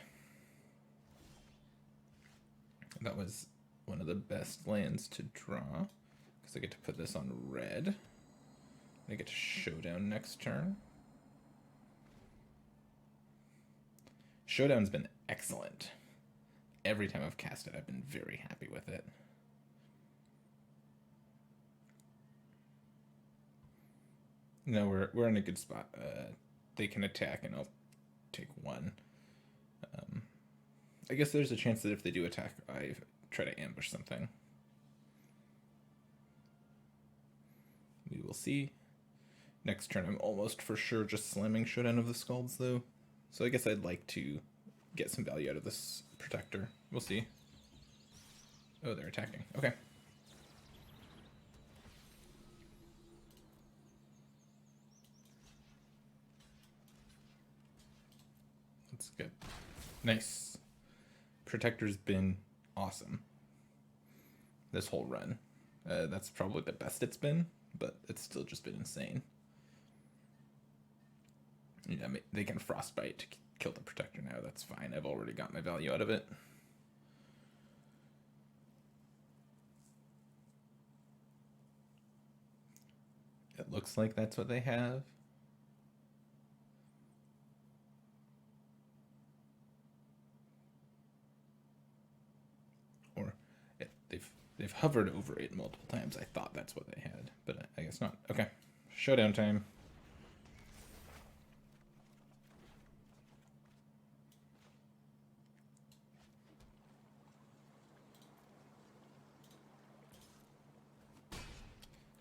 That was one of the best lands to draw, because I get to put this on red. I get to Showdown next turn. Showdown's been excellent. Every time I've cast it, I've been very happy with it. No, we're in a good spot. They can attack, and I'll take one. I guess there's a chance that if they do attack, I try to ambush something. We will see. Next turn, I'm almost for sure just slamming Showdown of the Skalds, though. So I guess I'd like to get some value out of this Protector. We'll see. Oh, they're attacking. Okay. That's good. Nice. Protector's been awesome this whole run. That's probably the best it's been, but it's still just been insane. Yeah, they can Frostbite to kill the Protector now. That's fine. I've already got my value out of it. It looks like that's what they have. Or they've hovered over it multiple times. I thought that's what they had, but I guess not. Okay, Showdown time.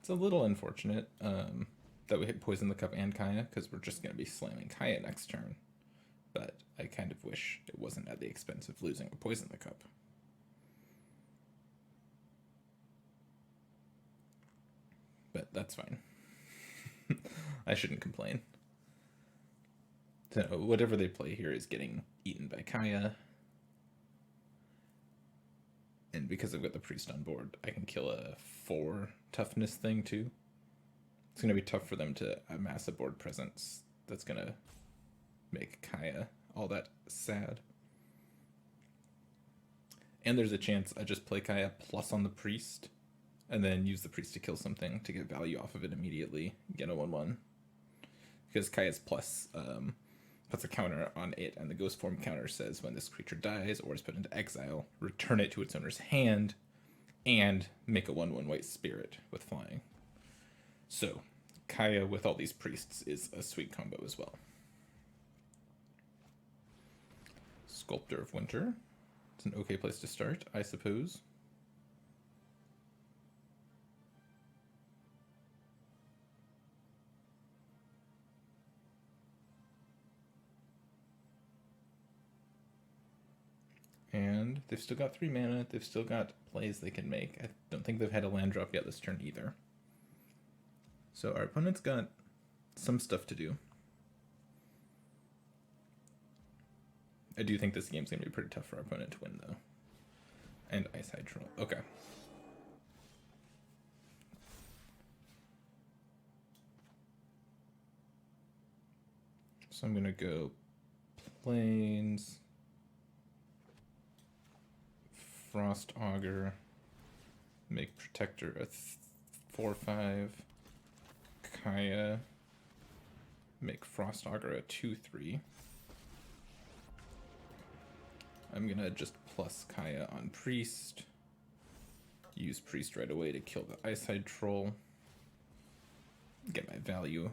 It's a little unfortunate that we hit Poison the Cup and Kaya, because we're just going to be slamming Kaya next turn. But I kind of wish it wasn't at the expense of losing a Poison the Cup. But that's fine. I shouldn't complain. So whatever they play here is getting eaten by Kaya. And because I've got the Priest on board, I can kill a 4 toughness thing too. It's going to be tough for them to amass a board presence that's going to make Kaya all that sad. And there's a chance I just play Kaya plus on the Priest, and then use the Priest to kill something to get value off of it immediately, get a 1/1. Because Kaya's plus puts a counter on it, and the Ghost Form counter says when this creature dies or is put into exile, return it to its owner's hand, and make a 1/1 white spirit with flying. So, Kaya with all these priests is a sweet combo as well. Sculptor of Winter. It's an okay place to start, I suppose. And they've still got 3 mana. They've still got plays they can make. I don't think they've had a land drop yet this turn either. So our opponent's got some stuff to do. I do think this game's going to be pretty tough for our opponent to win, though. And Ice Hydro. Okay. So I'm going to go Plains, Frost Augur, make Protector a 4/5, Kaya, make Frost Augur a 2/3. I'm gonna just plus Kaya on Priest, use Priest right away to kill the Ice Hide Troll, get my value,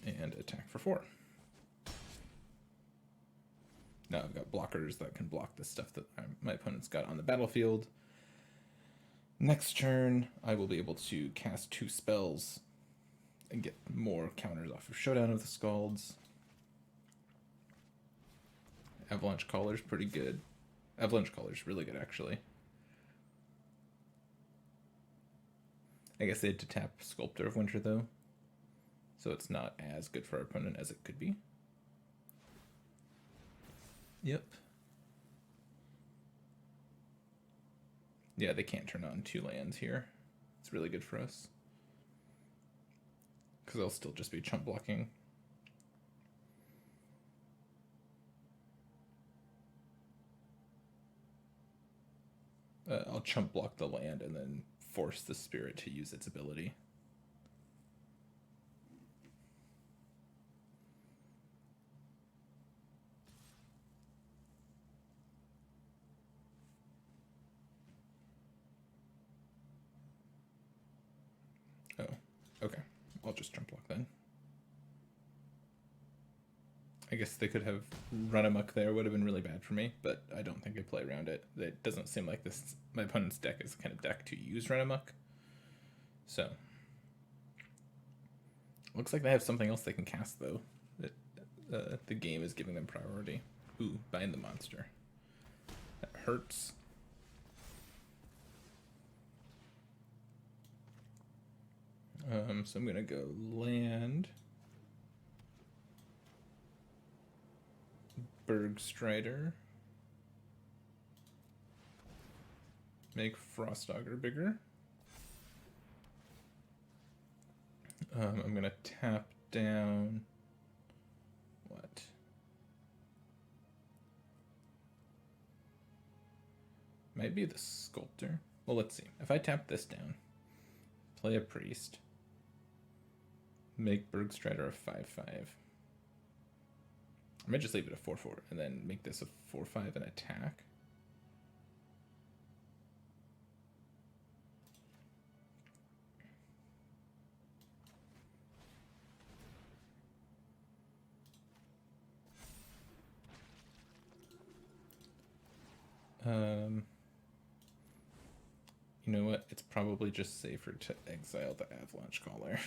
and attack for 4. Now I've got blockers that can block the stuff that my opponent's got on the battlefield. Next turn, I will be able to cast 2 spells and get more counters off of Showdown of the Scalds. Avalanche Caller's pretty good. Avalanche Caller's really good, actually. I guess they had to tap Sculptor of Winter, though, so it's not as good for our opponent as it could be. Yep. Yeah, they can't turn on 2 lands here. It's really good for us, because I'll still just be chump blocking. I'll chump block the land and then force the spirit to use its ability. Oh, okay. I'll just chump block then. I guess they could have run amok there, would have been really bad for me, but I don't think I play around it. It doesn't seem like this. My opponent's deck is the kind of deck to use run amok. So, looks like they have something else they can cast, though. That the game is giving them priority. Ooh, bind the monster. That hurts. So I'm gonna go land. Bergstrider. Make Frostaugur bigger. I'm gonna tap down. What? Might be the Sculptor. Well, let's see. If I tap this down, play a Priest, make Bergstrider a 5/5. I might just leave it a 4/4 and then make this a 4/5 and attack. You know what? It's probably just safer to exile the Avalanche Caller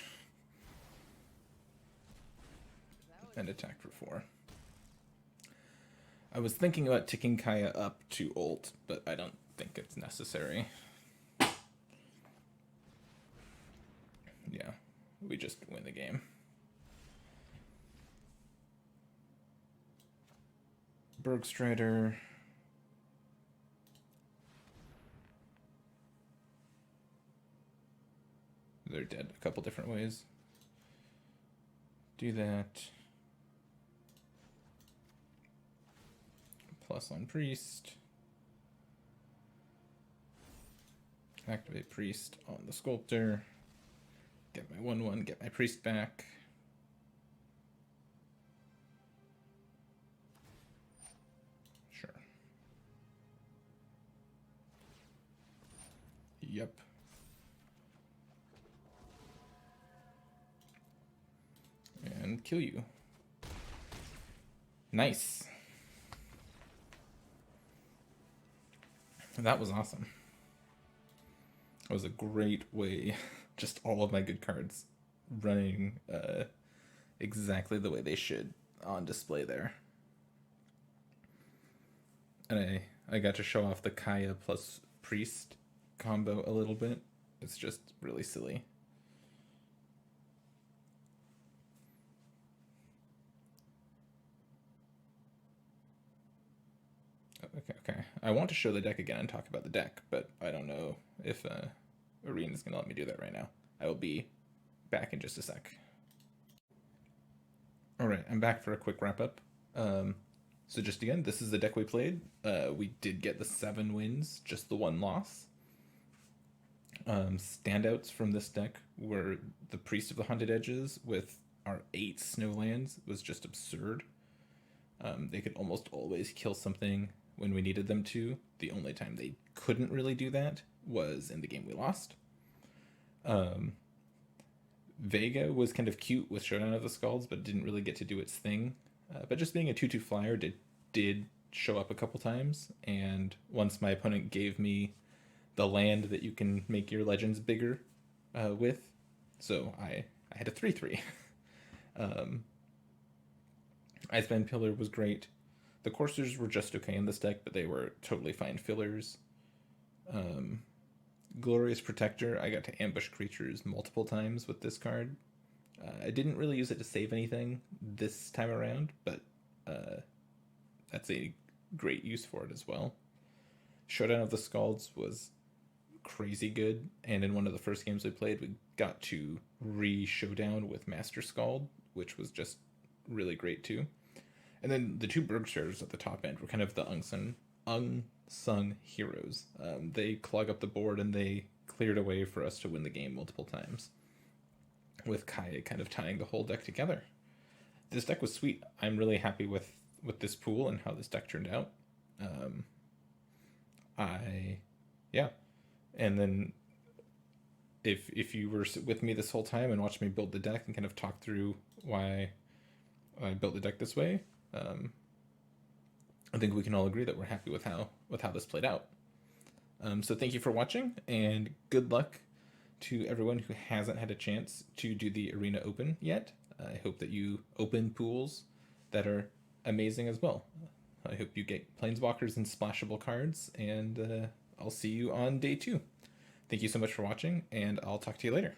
and attack for 4. I was thinking about ticking Kaya up to ult, but I don't think it's necessary. Yeah, we just win the game. Bergstrider. They're dead a couple different ways. Do that. Plus on Priest. Activate Priest on the Sculptor. Get my 1/1, get my Priest back. Sure. Yep. And kill you. Nice. That was awesome. That was a great way. Just all of my good cards running exactly the way they should on display there. And I got to show off the Kaya plus Priest combo a little bit. It's just really silly. Okay. I want to show the deck again and talk about the deck, but I don't know if Arena's going to let me do that right now. I will be back in just a sec. Alright, I'm back for a quick wrap-up. So just again, this is the deck we played. We did get the 7 wins, just the 1 loss. Standouts from this deck were the Priest of the Haunted Edges with our 8 snowlands. It was just absurd. They could almost always kill something when we needed them to. The only time they couldn't really do that was in the game we lost. Vega was kind of cute with Showdown of the Skalds, but didn't really get to do its thing. But just being a 2/2 flyer did show up a couple times, and once my opponent gave me the land that you can make your legends bigger with, so I had a 3/3. Iceman Pillar was great. The coursers were just okay in this deck, but they were totally fine fillers. Glorious Protector, I got to ambush creatures multiple times with this card. I didn't really use it to save anything this time around, but that's a great use for it as well. Showdown of the Skalds was crazy good, and in one of the first games we played, we got to re-showdown with Master Skald, which was just really great too. And then the two Bergstars at the top end were kind of the unsung heroes. They clog up the board and they cleared a way for us to win the game multiple times, with Kaya kind of tying the whole deck together. This deck was sweet. I'm really happy with this pool and how this deck turned out. Yeah. And then if you were with me this whole time and watched me build the deck and kind of talk through why I built the deck this way, I think we can all agree that we're happy with how this played out. So thank you for watching, and good luck to everyone who hasn't had a chance to do the Arena Open yet. I hope that you open pools that are amazing as well. I hope you get Planeswalkers and splashable cards, and I'll see you on day 2. Thank you so much for watching, and I'll talk to you later.